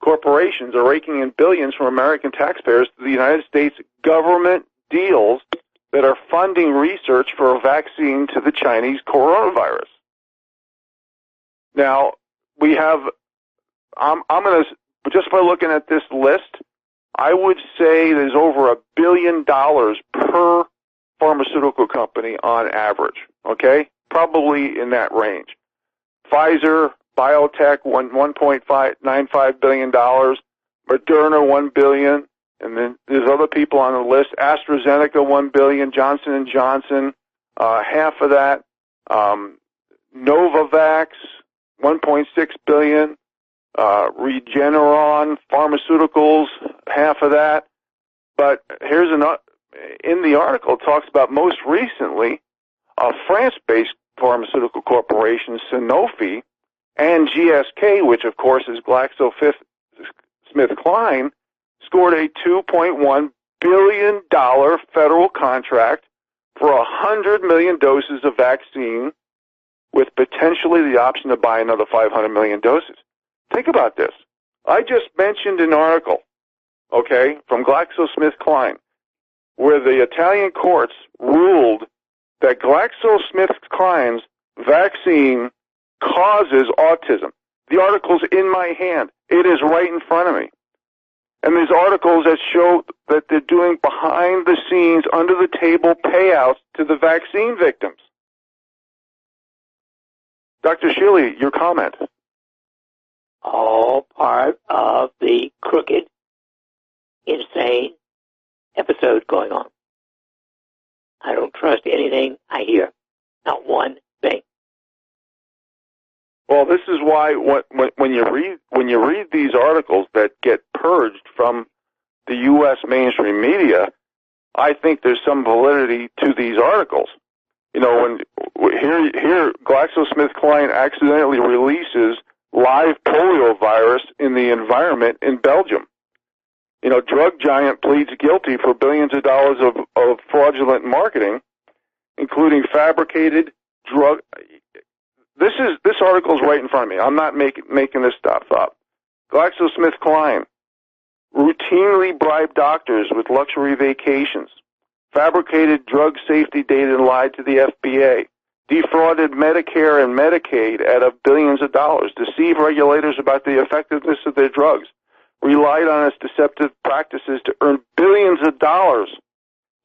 corporations are raking in billions from American taxpayers to the United States government deals that are funding research for a vaccine to the Chinese coronavirus. Now, we have, I'm going to, just by looking at this list, I would say there's over $1 billion per pharmaceutical company on average, okay? Probably in that range. Pfizer, biotech, $1.95 billion, Moderna, $1 billion, and then there's other people on the list. AstraZeneca, $1 billion, Johnson & Johnson, half of that. Novavax, $1.6 billion. Regeneron Pharmaceuticals, half of that. But here's in the article, it talks about most recently, a France-based pharmaceutical corporation, Sanofi, and GSK, which of course is GlaxoSmithKline, scored a $2.1 billion federal contract for 100 million doses of vaccine with potentially the option to buy another 500 million doses. Think about this. I just mentioned an article, okay, from GlaxoSmithKline, where the Italian courts ruled that GlaxoSmithKline's vaccine causes autism. The article's in my hand. It is right in front of me. And there's articles that show that they're doing behind the scenes, under the table payouts to the vaccine victims. Dr. Shealy, your comment. All part of the crooked, insane episode going on. I don't trust anything I hear. Not one thing. Well, this is why when you read these articles that get purged from the U.S. mainstream media, I think there's some validity to these articles. You know, when here GlaxoSmithKline accidentally releases live polio virus in the environment in Belgium. You know, drug giant pleads guilty for billions of dollars of fraudulent marketing, including fabricated drug. This article is right in front of me. I'm not making this stuff up. GlaxoSmithKline routinely bribed doctors with luxury vacations, fabricated drug safety data and lied to the FDA, defrauded Medicare and Medicaid out of billions of dollars, deceived regulators about the effectiveness of their drugs, relied on its deceptive practices to earn billions of dollars,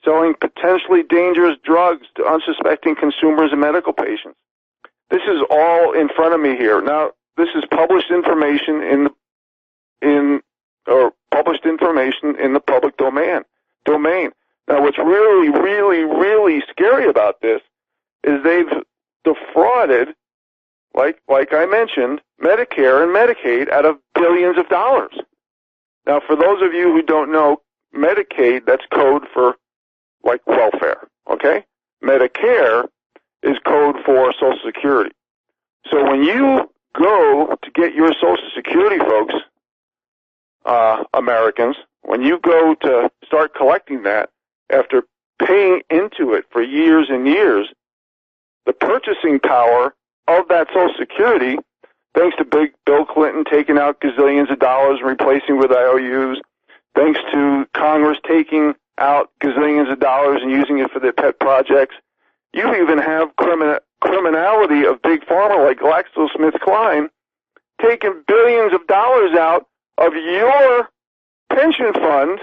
selling potentially dangerous drugs to unsuspecting consumers and medical patients. This is all in front of me here. Now, this is published information in the public domain. Now, what's really, really, really scary about this is they've defrauded, like I mentioned, Medicare and Medicaid out of billions of dollars. Now, for those of you who don't know, Medicaid, that's code for, like, welfare, okay? Medicare is code for Social Security. So when you go to get your Social Security, folks, Americans, when you go to start collecting that after paying into it for years and years, the purchasing power of that Social Security Thanks to Big Bill Clinton taking out gazillions of dollars and replacing with IOUs. Thanks to Congress taking out gazillions of dollars and using it for their pet projects. You even have criminality of Big Pharma like GlaxoSmithKline taking billions of dollars out of your pension fund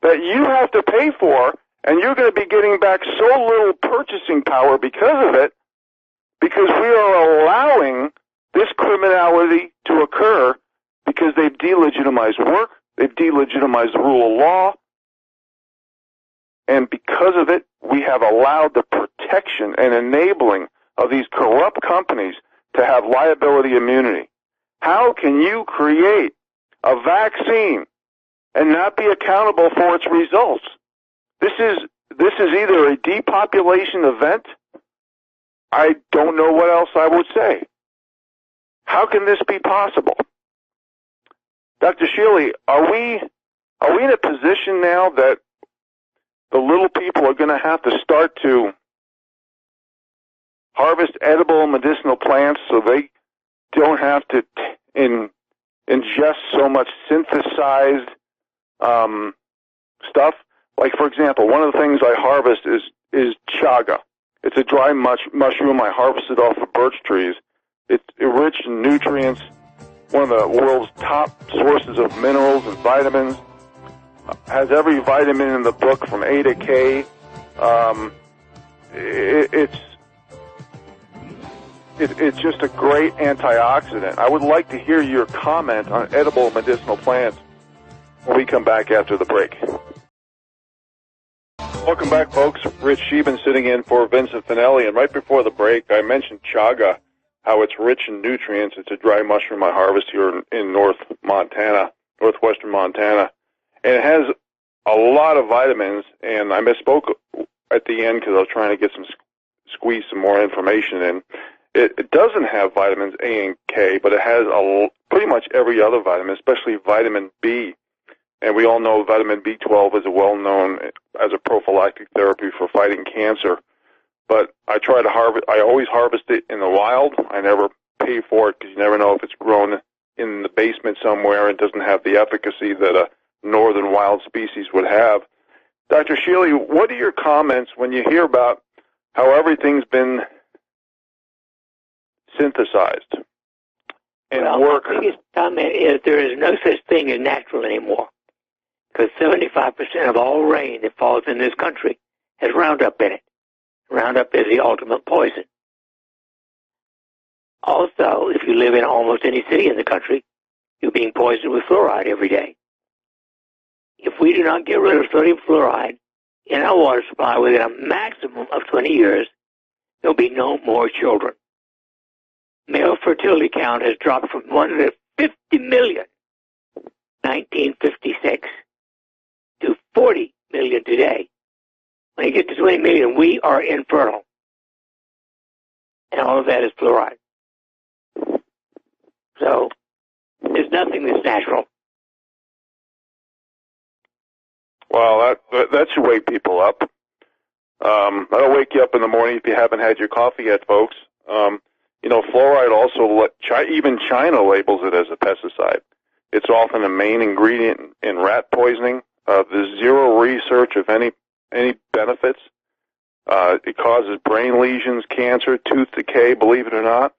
that you have to pay for, and you're going to be getting back so little purchasing power because of it, because we are allowing this criminality to occur because they've delegitimized work, they've delegitimized the rule of law, and because of it, we have allowed the protection and enabling of these corrupt companies to have liability immunity. How can you create a vaccine and not be accountable for its results? This is either a depopulation event. I don't know what else I would say. How can this be possible? Dr. Shealy, are we in a position now that the little people are going to have to start to harvest edible medicinal plants so they don't have to ingest so much synthesized stuff? Like, for example, one of the things I harvest is chaga. It's a dry mushroom I harvested off of birch trees. It's rich in nutrients, one of the world's top sources of minerals and vitamins. Has every vitamin in the book from A to K. It's just a great antioxidant. I would like to hear your comment on edible medicinal plants when we come back after the break. Welcome back, folks. Rich Scheben sitting in for Vincent Finelli. And right before the break, I mentioned chaga, how it's rich in nutrients. It's a dry mushroom I harvest here in northwestern Montana. And it has a lot of vitamins, and I misspoke at the end because I was trying to get squeeze some more information in. It doesn't have vitamins A and K, but it has pretty much every other vitamin, especially vitamin B. And we all know vitamin B12 is well-known as a prophylactic therapy for fighting cancer. But I always harvest it in the wild. I never pay for it because you never know if it's grown in the basement somewhere and doesn't have the efficacy that a northern wild species would have. Dr. Shealy, what are your comments when you hear about how everything's been synthesized and work? My biggest comment is there is no such thing as natural anymore, because 75% of all rain that falls in this country has Roundup in it. Roundup is the ultimate poison. Also, if you live in almost any city in the country, you're being poisoned with fluoride every day. If we do not get rid of sodium fluoride in our water supply within a maximum of 20 years, there'll be no more children. Male fertility count has dropped from 150 million in 1956 to 40 million today. When you get to 20 million, we are infertile. And all of that is fluoride. So, there's nothing that's natural. Well, that should wake people up. That'll wake you up in the morning if you haven't had your coffee yet, folks. Fluoride also, even China labels it as a pesticide. It's often a main ingredient in rat poisoning. There's zero research of any benefits. It causes brain lesions, cancer, tooth decay, believe it or not.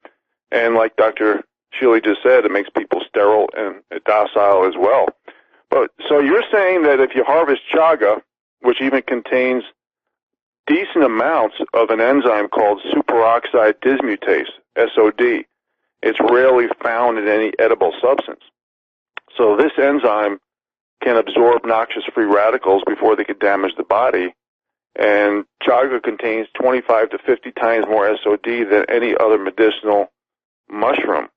And like Dr. Shealy just said, it makes people sterile and docile as well. But so you're saying that if you harvest chaga, which even contains decent amounts of an enzyme called superoxide dismutase, SOD, it's rarely found in any edible substance. So this enzyme can absorb noxious free radicals before they could damage the body, and chaga contains 25 to 50 times more SOD than any other medicinal mushroom.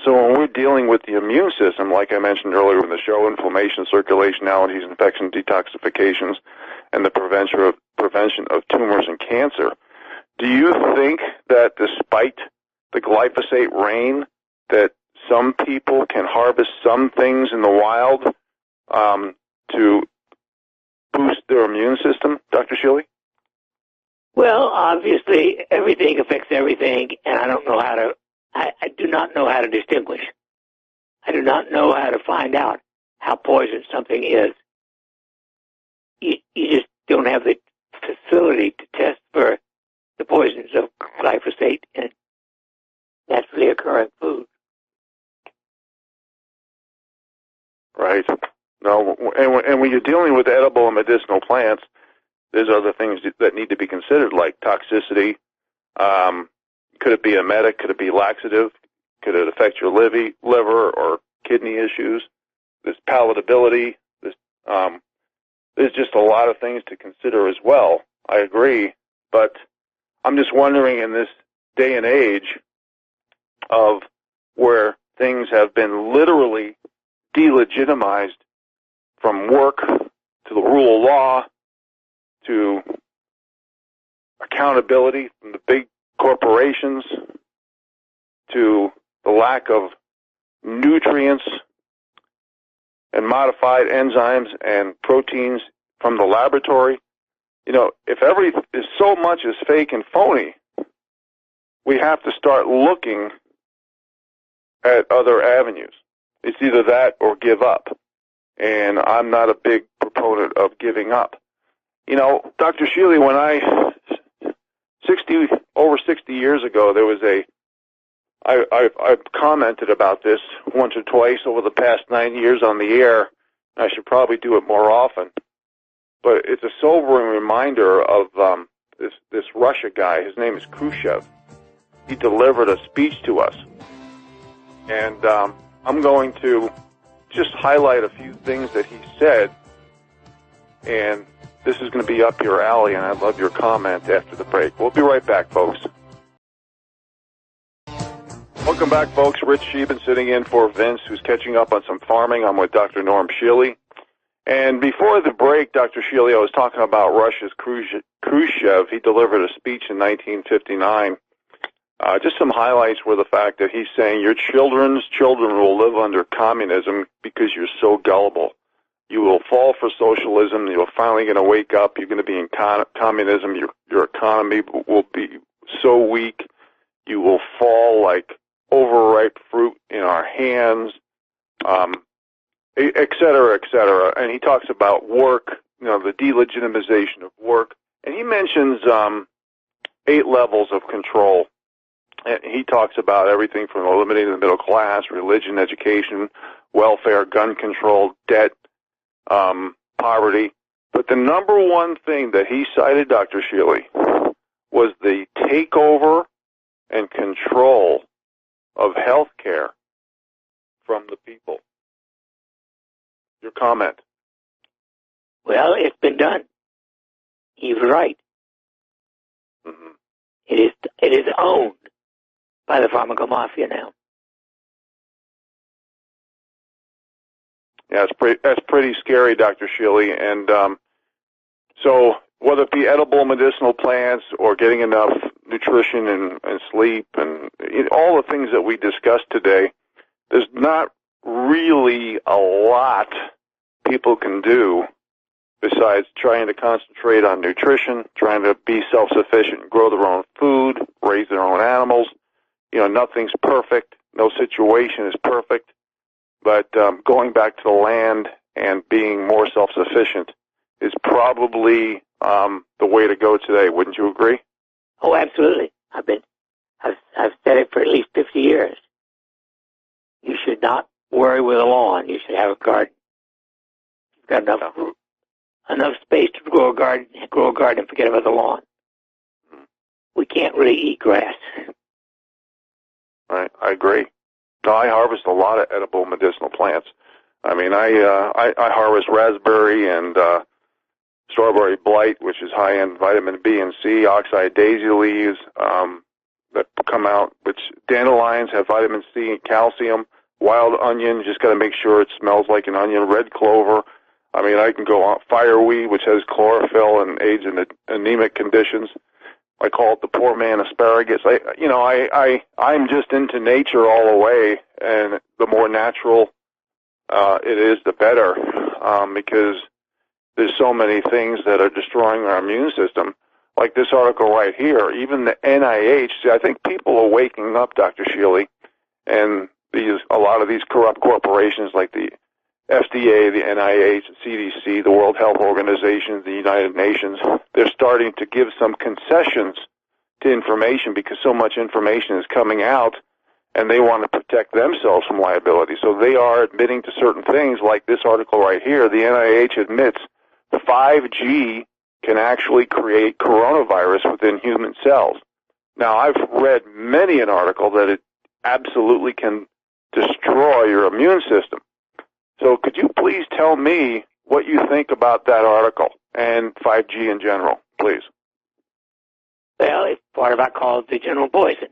So when we're dealing with the immune system, like I mentioned earlier in the show, inflammation, circulation, allergies, infection, detoxifications, and the prevention of tumors and cancer, do you think that despite the glyphosate rain, that some people can harvest some things in the wild to boost their immune system, Dr. Shealy? Well, obviously, everything affects everything, and I don't know how to. I do do not know how to distinguish. I do not know how to find out how poisonous something is. You just don't have the facility to test for the poisons of glyphosate in naturally occurring food. Right. No, and when you're dealing with edible and medicinal plants, there's other things that need to be considered, like toxicity. Could it be emetic? Could it be laxative? Could it affect your liver or kidney issues? There's palatability. There's just a lot of things to consider as well. I agree, but I'm just wondering, in this day and age of where things have been literally delegitimized, from work to the rule of law to accountability from the big corporations to the lack of nutrients and modified enzymes and proteins from the laboratory. You know, if so much is fake and phony, we have to start looking at other avenues. It's either that or give up. And I'm not a big proponent of giving up. You know, Dr. Shealy, when over 60 years ago, there was I've commented about this once or twice over the past 9 years on the air. I should probably do it more often. But it's a sobering reminder of this Russia guy. His name is Khrushchev. He delivered a speech to us. And I'm going to just highlight a few things that he said. And this is going to be up your alley, and I'd love your comment after the break. We'll be right back, folks. Welcome back, folks. Rich Scheben sitting in for Vince, who's catching up on some farming. I'm with Dr. Norm Shealy. And before the break, Dr. Shealy, I was talking about Russia's Khrushchev. He delivered a speech in 1959. Just some highlights were the fact that he's saying your children's children will live under communism because you're so gullible. You will fall for socialism. You're finally going to wake up. You're going to be in communism. Your economy will be so weak. You will fall like overripe fruit in our hands, et cetera, et cetera. And he talks about work, the delegitimization of work. And he mentions 8 levels of control. And he talks about everything from eliminating the middle class, religion, education, welfare, gun control, debt, poverty. But the number one thing that he cited, Dr. Shealy, was the takeover and control of health care from the people. Your comment? Well, it's been done. He's right. Mm-hmm. It is owned by the pharmaco mafia now. Yeah, that's pretty scary, Dr. Shealy. And so whether it be edible medicinal plants or getting enough nutrition and sleep and all the things that we discussed today, there's not really a lot people can do besides trying to concentrate on nutrition, trying to be self-sufficient, grow their own food, raise their own animals. Nothing's perfect. No situation is perfect. But going back to the land and being more self-sufficient is probably the way to go today. Wouldn't you agree? Oh, absolutely. I've said it for at least 50 years. You should not worry with a lawn. You should have a garden. You've got enough space to grow a garden and forget about the lawn. We can't really eat grass. Right, I agree. So I harvest a lot of edible medicinal plants. I mean, I harvest raspberry and strawberry blight, which is high in vitamin B and C, oxeye daisy leaves that come out, which dandelions have vitamin C and calcium. Wild onion, just got to make sure it smells like an onion. Red clover. I mean, I can go on. Fireweed, which has chlorophyll and aids in anemic conditions. I call it the poor man asparagus. I'm just into nature all the way, and the more natural it is, the better, because there's so many things that are destroying our immune system. Like this article right here, even the NIH. See, I think people are waking up, Dr. Shealy, and a lot of these corrupt corporations like the FDA, the NIH, the CDC, the World Health Organization, the United Nations, they're starting to give some concessions to information because so much information is coming out, and they want to protect themselves from liability. So they are admitting to certain things, like this article right here. The NIH admits 5G can actually create coronavirus within human cells. Now, I've read many an article that it absolutely can destroy your immune system. So could you please tell me what you think about that article and 5G in general, please? Well, it's part of what I call the general poison.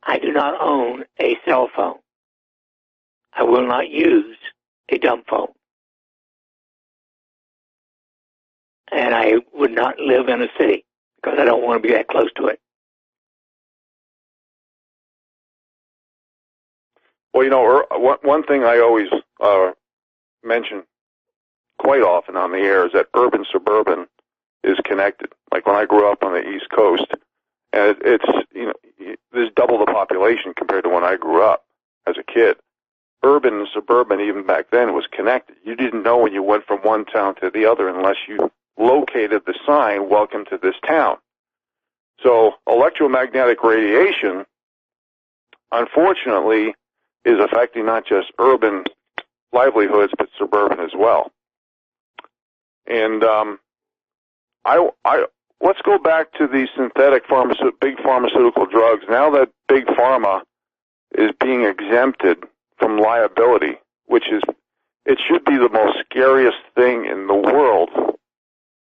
I do not own a cell phone. I will not use a dumb phone. And I would not live in a city because I don't want to be that close to it. Well, you know, one thing I always mention quite often on the air is that urban-suburban is connected. Like when I grew up on the East Coast, and it's, you know, there's double the population compared to when I grew up as a kid. Urban and suburban, even back then, was connected. You didn't know when you went from one town to the other unless you located the sign, "Welcome to this town." So electromagnetic radiation, unfortunately, is affecting not just urban livelihoods, but suburban as well. And let's go back to the synthetic big pharmaceutical drugs. Now that big pharma is being exempted from liability, it should be the most scariest thing in the world,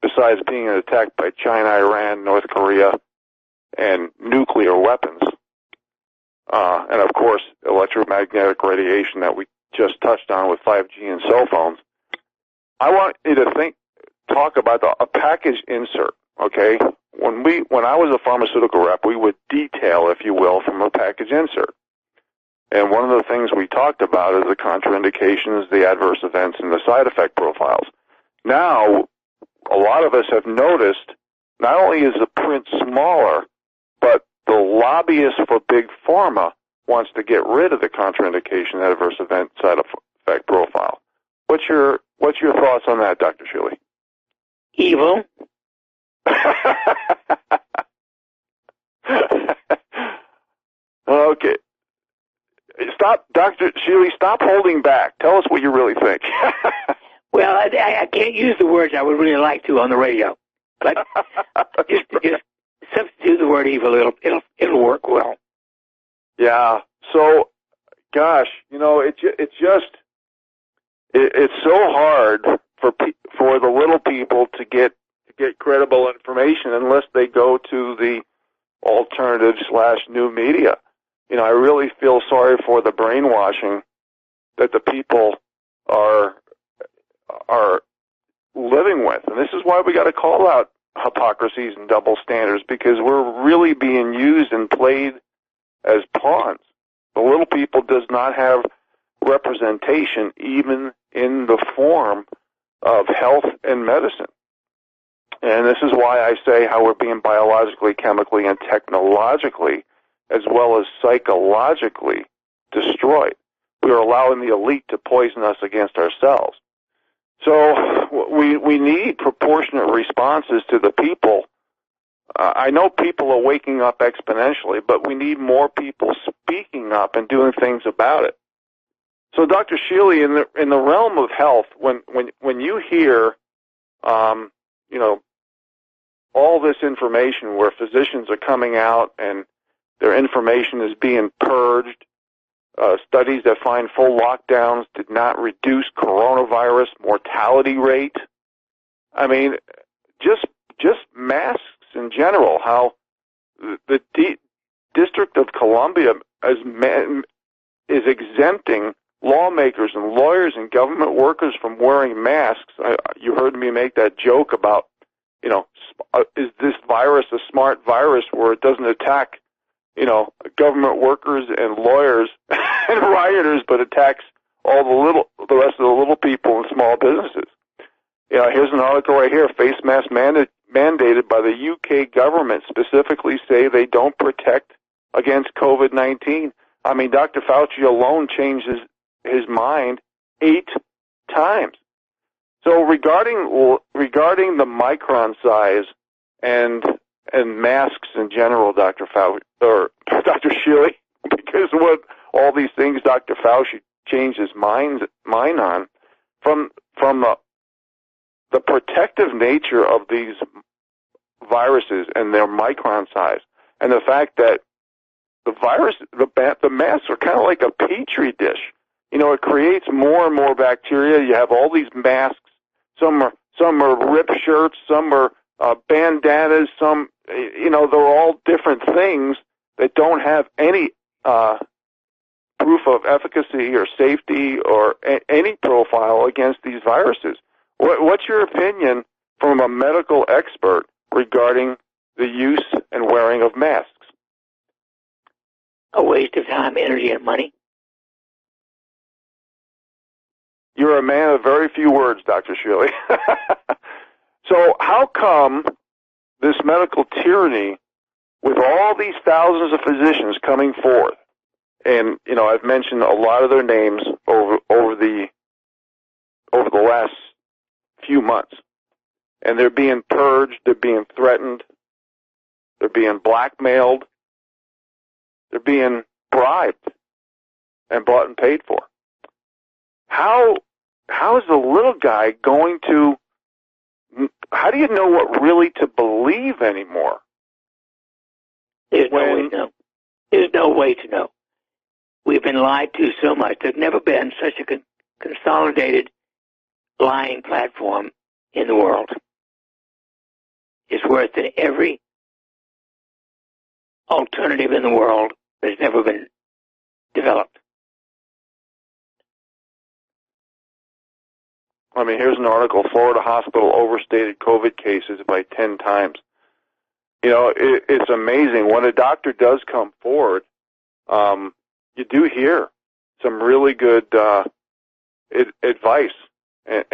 besides being attacked by China, Iran, North Korea, and nuclear weapons. And of course, electromagnetic radiation that we just touched on with 5G and cell phones. I want you to talk about a package insert, okay? When I was a pharmaceutical rep, we would detail, if you will, from a package insert. And one of the things we talked about is the contraindications, the adverse events, and the side effect profiles. Now, a lot of us have noticed not only is the print smaller, but the lobbyist for big pharma wants to get rid of the contraindication, adverse event, side effect profile. What's your thoughts on that, Dr. Shealy? Evil. Okay. Stop, Dr. Shealy, stop holding back. Tell us what you really think. Well, I can't use the words I would really like to on the radio, but just substitute the word evil. It'll work well. Yeah. So, gosh, you know, it's so hard for the little people to get credible information unless they go to the alternative/new media. You know, I really feel sorry for the brainwashing that the people are living with. And this is why we got to call out hypocrisies and double standards, because we're really being used and played as pawns. The little people does not have representation even in the form of health and medicine. And this is why I say how we're being biologically, chemically, and technologically, as well as psychologically, destroyed. We are allowing the elite to poison us against ourselves. So we need proportionate responses to the people. I know people are waking up exponentially, but we need more people speaking up and doing things about it. So, Dr. Shealy, in the realm of health, when you hear, you know, all this information where physicians are coming out and their information is being purged, studies that find full lockdowns did not reduce coronavirus mortality rate. I mean, just masks in general, how the District of Columbia is exempting lawmakers and lawyers and government workers from wearing masks. You heard me make that joke about, you know, is this virus a smart virus where it doesn't attack, you know, government workers and lawyers and rioters, but attacks all the rest of the little people and small businesses. You know, here's an article right here. Face masks mandated by the UK government specifically say they don't protect against COVID-19. I mean, Dr. Fauci alone changed his mind 8 times. So regarding the micron size and masks in general, Dr. Fauci or Dr. Shealy, because what all these things Dr. Fauci changed his mind on, from the protective nature of these viruses and their micron size, and the fact that the masks are kind of like a petri dish. You know, it creates more and more bacteria. You have all these masks. Some are rip shirts. Some are bandanas. Some, they're all different things that don't have any proof of efficacy or safety or any profile against these viruses. What's your opinion from a medical expert regarding the use and wearing of masks? A waste of time, energy, and money. You're a man of very few words, Dr. Shealy. So how come this medical tyranny, with all these thousands of physicians coming forth, and I've mentioned a lot of their names over the last few months, and they're being purged, they're being threatened, they're being blackmailed, they're being bribed and bought and paid for. How is the little guy going to, how do you know what really to believe anymore? There's no way to know. There's no way to know. We've been lied to so much. There's never been such a consolidated lying platform in the world. It's worse than every alternative in the world that's never been developed. I mean, here's an article: Florida hospital overstated COVID cases by 10 times. It's amazing. When a doctor does come forward, you do hear some really good advice, and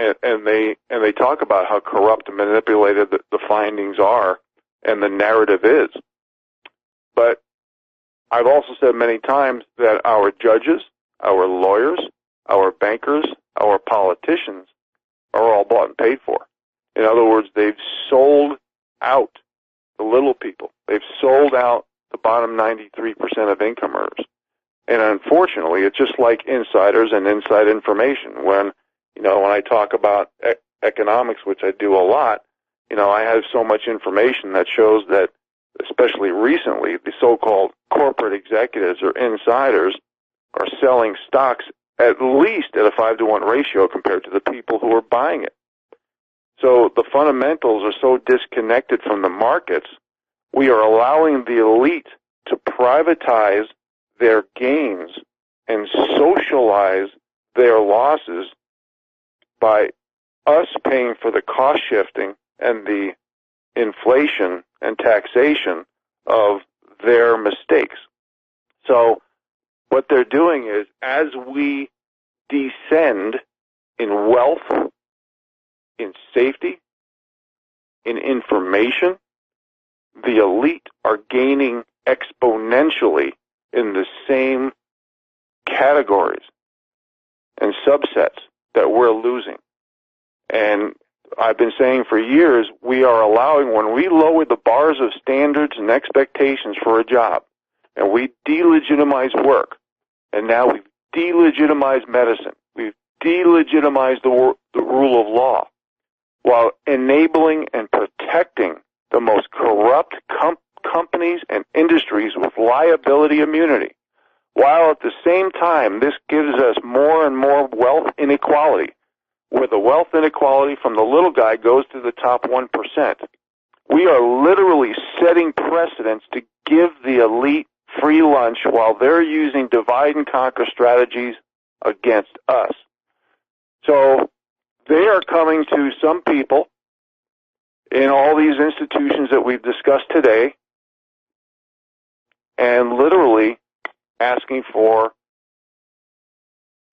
they talk about how corrupt and manipulated the findings are and the narrative is. But I've also said many times that our judges, our lawyers, our bankers, our politicians are all bought and paid for. In other words, they've sold out the little people. They've sold out the bottom 93% of income earners. And unfortunately, it's just like insiders and inside information. When I talk about economics, which I do a lot, I have so much information that shows that, especially recently, the so-called corporate executives or insiders are selling stocks at least at a 5-to-1 ratio compared to the people who are buying it. So the fundamentals are so disconnected from the markets, we are allowing the elite to privatize their gains and socialize their losses by us paying for the cost shifting and the inflation and taxation of their mistakes. So what they're doing is, as we descend in wealth, in safety, in information, the elite are gaining exponentially in the same categories and subsets that we're losing. And I've been saying for years, we are allowing, when we lower the bars of standards and expectations for a job, and we delegitimize work, and now we've delegitimized medicine, we've delegitimized the rule of law, while enabling and protecting the most corrupt companies and industries with liability immunity, while at the same time this gives us more and more wealth inequality, where the wealth inequality from the little guy goes to the top 1%. We are literally setting precedents to give the elite free lunch while they're using divide and conquer strategies against us. So they are coming to some people in all these institutions that we've discussed today and literally asking for,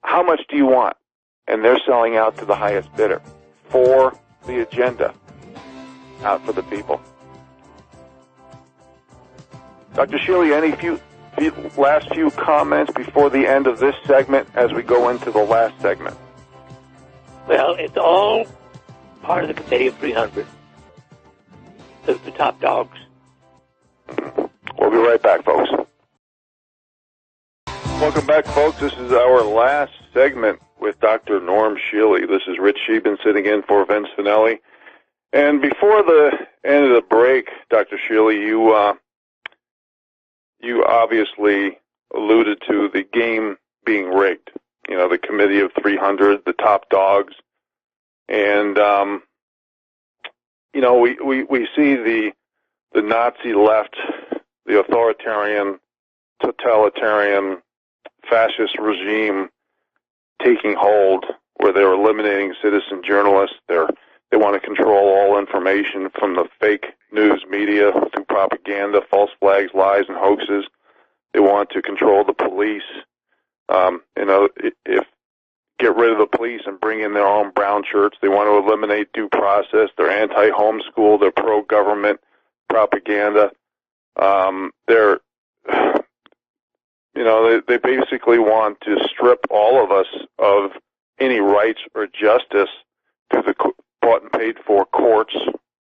how much do you want? And they're selling out to the highest bidder for the agenda, out for the people. Dr. Shealy, last few comments before the end of this segment as we go into the last segment? Well, it's all part of the Committee of 300. The top dogs. We'll be right back, folks. Welcome back, folks. This is our last segment with Dr. Norm Shealy. This is Rich Scheben sitting in for Vince Finelli. And before the end of the break, Dr. Shealy, you obviously alluded to the game being rigged. You know, the Committee of 300, the top dogs. And, you know, we see the Nazi left, the authoritarian, totalitarian, fascist regime taking hold, where they're eliminating citizen journalists. They want to control all information from the fake news media through propaganda, false flags, lies, and hoaxes. They want to control the police. You know, get rid of the police and bring in their own brown shirts. They want to eliminate due process. They're anti-homeschool. They're pro-government propaganda. They're, you know, they basically want to strip all of us of any rights or justice through the bought and paid for courts,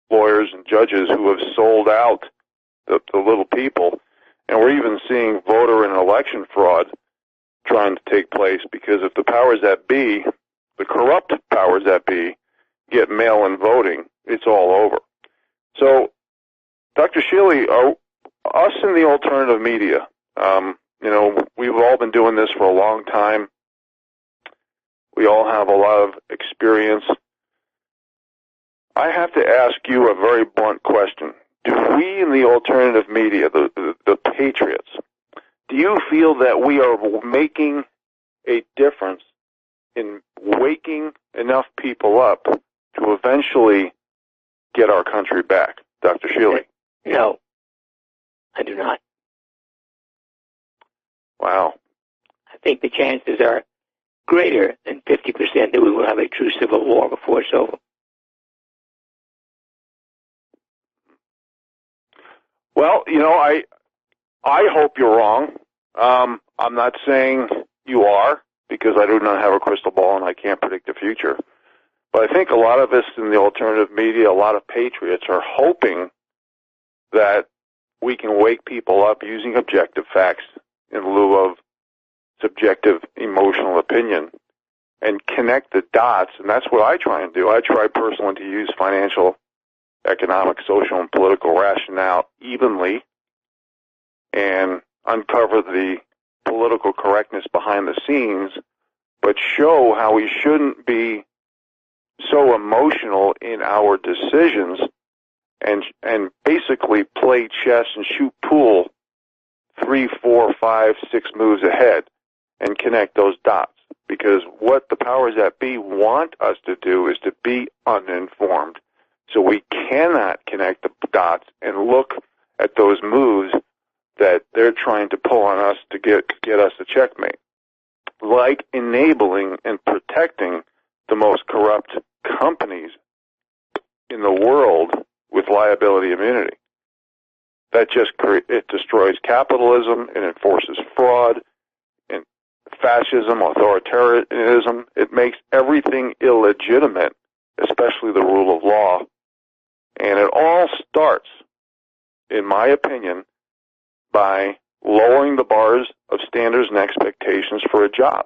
lawyers, and judges who have sold out the little people. And we're even seeing voter and election fraud trying to take place, because if the powers that be, the corrupt powers that be, get mail-in voting, it's all over. So, Dr. Shealy, us in the alternative media, you know, we've all been doing this for a long time. We all have a lot of experience. I have to ask you a very blunt question. Do we in the alternative media, the patriots, do you feel that we are making a difference in waking enough people up to eventually get our country back? Dr. Shealy? No, I do not. Wow. I think the chances are greater than 50% that we will have a true civil war before it's over. Well, you know, I hope you're wrong. I'm not saying you are, because I do not have a crystal ball and I can't predict the future. But I think a lot of us in the alternative media, a lot of patriots, are hoping that we can wake people up using objective facts in lieu of subjective emotional opinion and connect the dots. And that's what I try and do. I try personally to use financial, economic, social, and political rationale evenly and uncover the political correctness behind the scenes, but show how we shouldn't be so emotional in our decisions and basically play chess and shoot pool 3, 4, 5, 6 moves ahead and connect those dots. Because what the powers that be want us to do is to be uninformed. So we cannot connect the dots and look at those moves that they're trying to pull on us to get us a checkmate, like enabling and protecting the most corrupt companies in the world with liability immunity. That just it destroys capitalism, it enforces fraud, and fascism, authoritarianism. It makes everything illegitimate, especially the rule of law. And it all starts, in my opinion, by lowering the bars of standards and expectations for a job.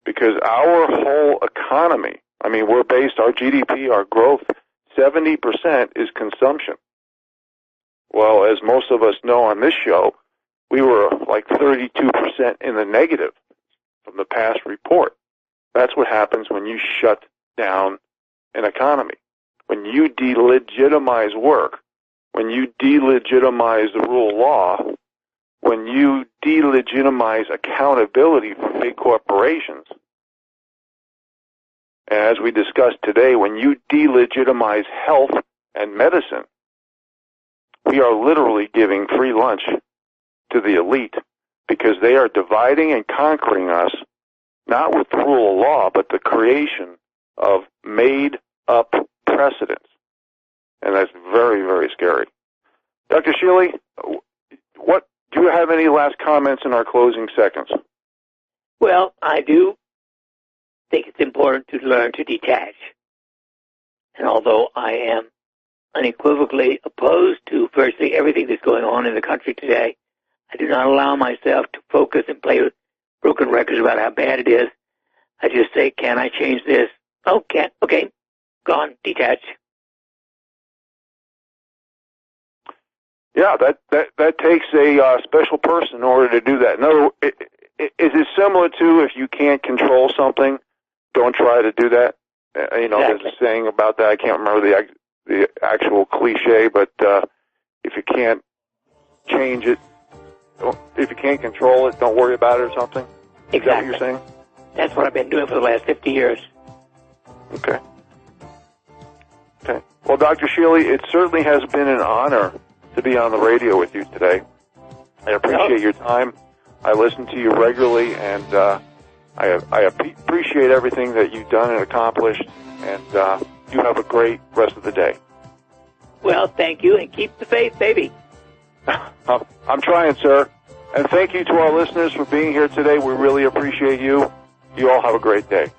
Because our whole economy, I mean, we're based, our GDP, our growth, 70% is consumption. Well, as most of us know on this show, we were like 32% in the negative from the past report. That's what happens when you shut down an economy. When you delegitimize work, when you delegitimize the rule of law, when you delegitimize accountability from big corporations, and as we discussed today, when you delegitimize health and medicine, we are literally giving free lunch to the elite, because they are dividing and conquering us, not with the rule of law, but the creation of made-up precedents. And that's very, very scary. Dr. Shealy, what do you have any last comments in our closing seconds? Well, I do think it's important to learn to detach. And although I am unequivocally opposed to virtually everything that's going on in the country today, I do not allow myself to focus and play with broken records about how bad it is. I just say, can I change this? Oh, can't. Okay, gone, detach. Yeah, that takes a special person in order to do that. In other words, is it similar to if you can't control something, don't try to do that? You know, Exactly. there's a saying about that. I can't remember the actual cliche, but if you can't change it, if you can't control it, don't worry about it or something. Exactly. Is that what you're saying? That's what I've been doing for the last 50 years. Okay. Okay. Well, Dr. Shealy, it certainly has been an honor to be on the radio with you today. I appreciate your time. I listen to you regularly, and I appreciate everything that you've done and accomplished, and you have a great rest of the day. Well, thank you, and keep the faith, baby. I'm trying, sir. And thank you to our listeners for being here today. We really appreciate you. You all have a great day.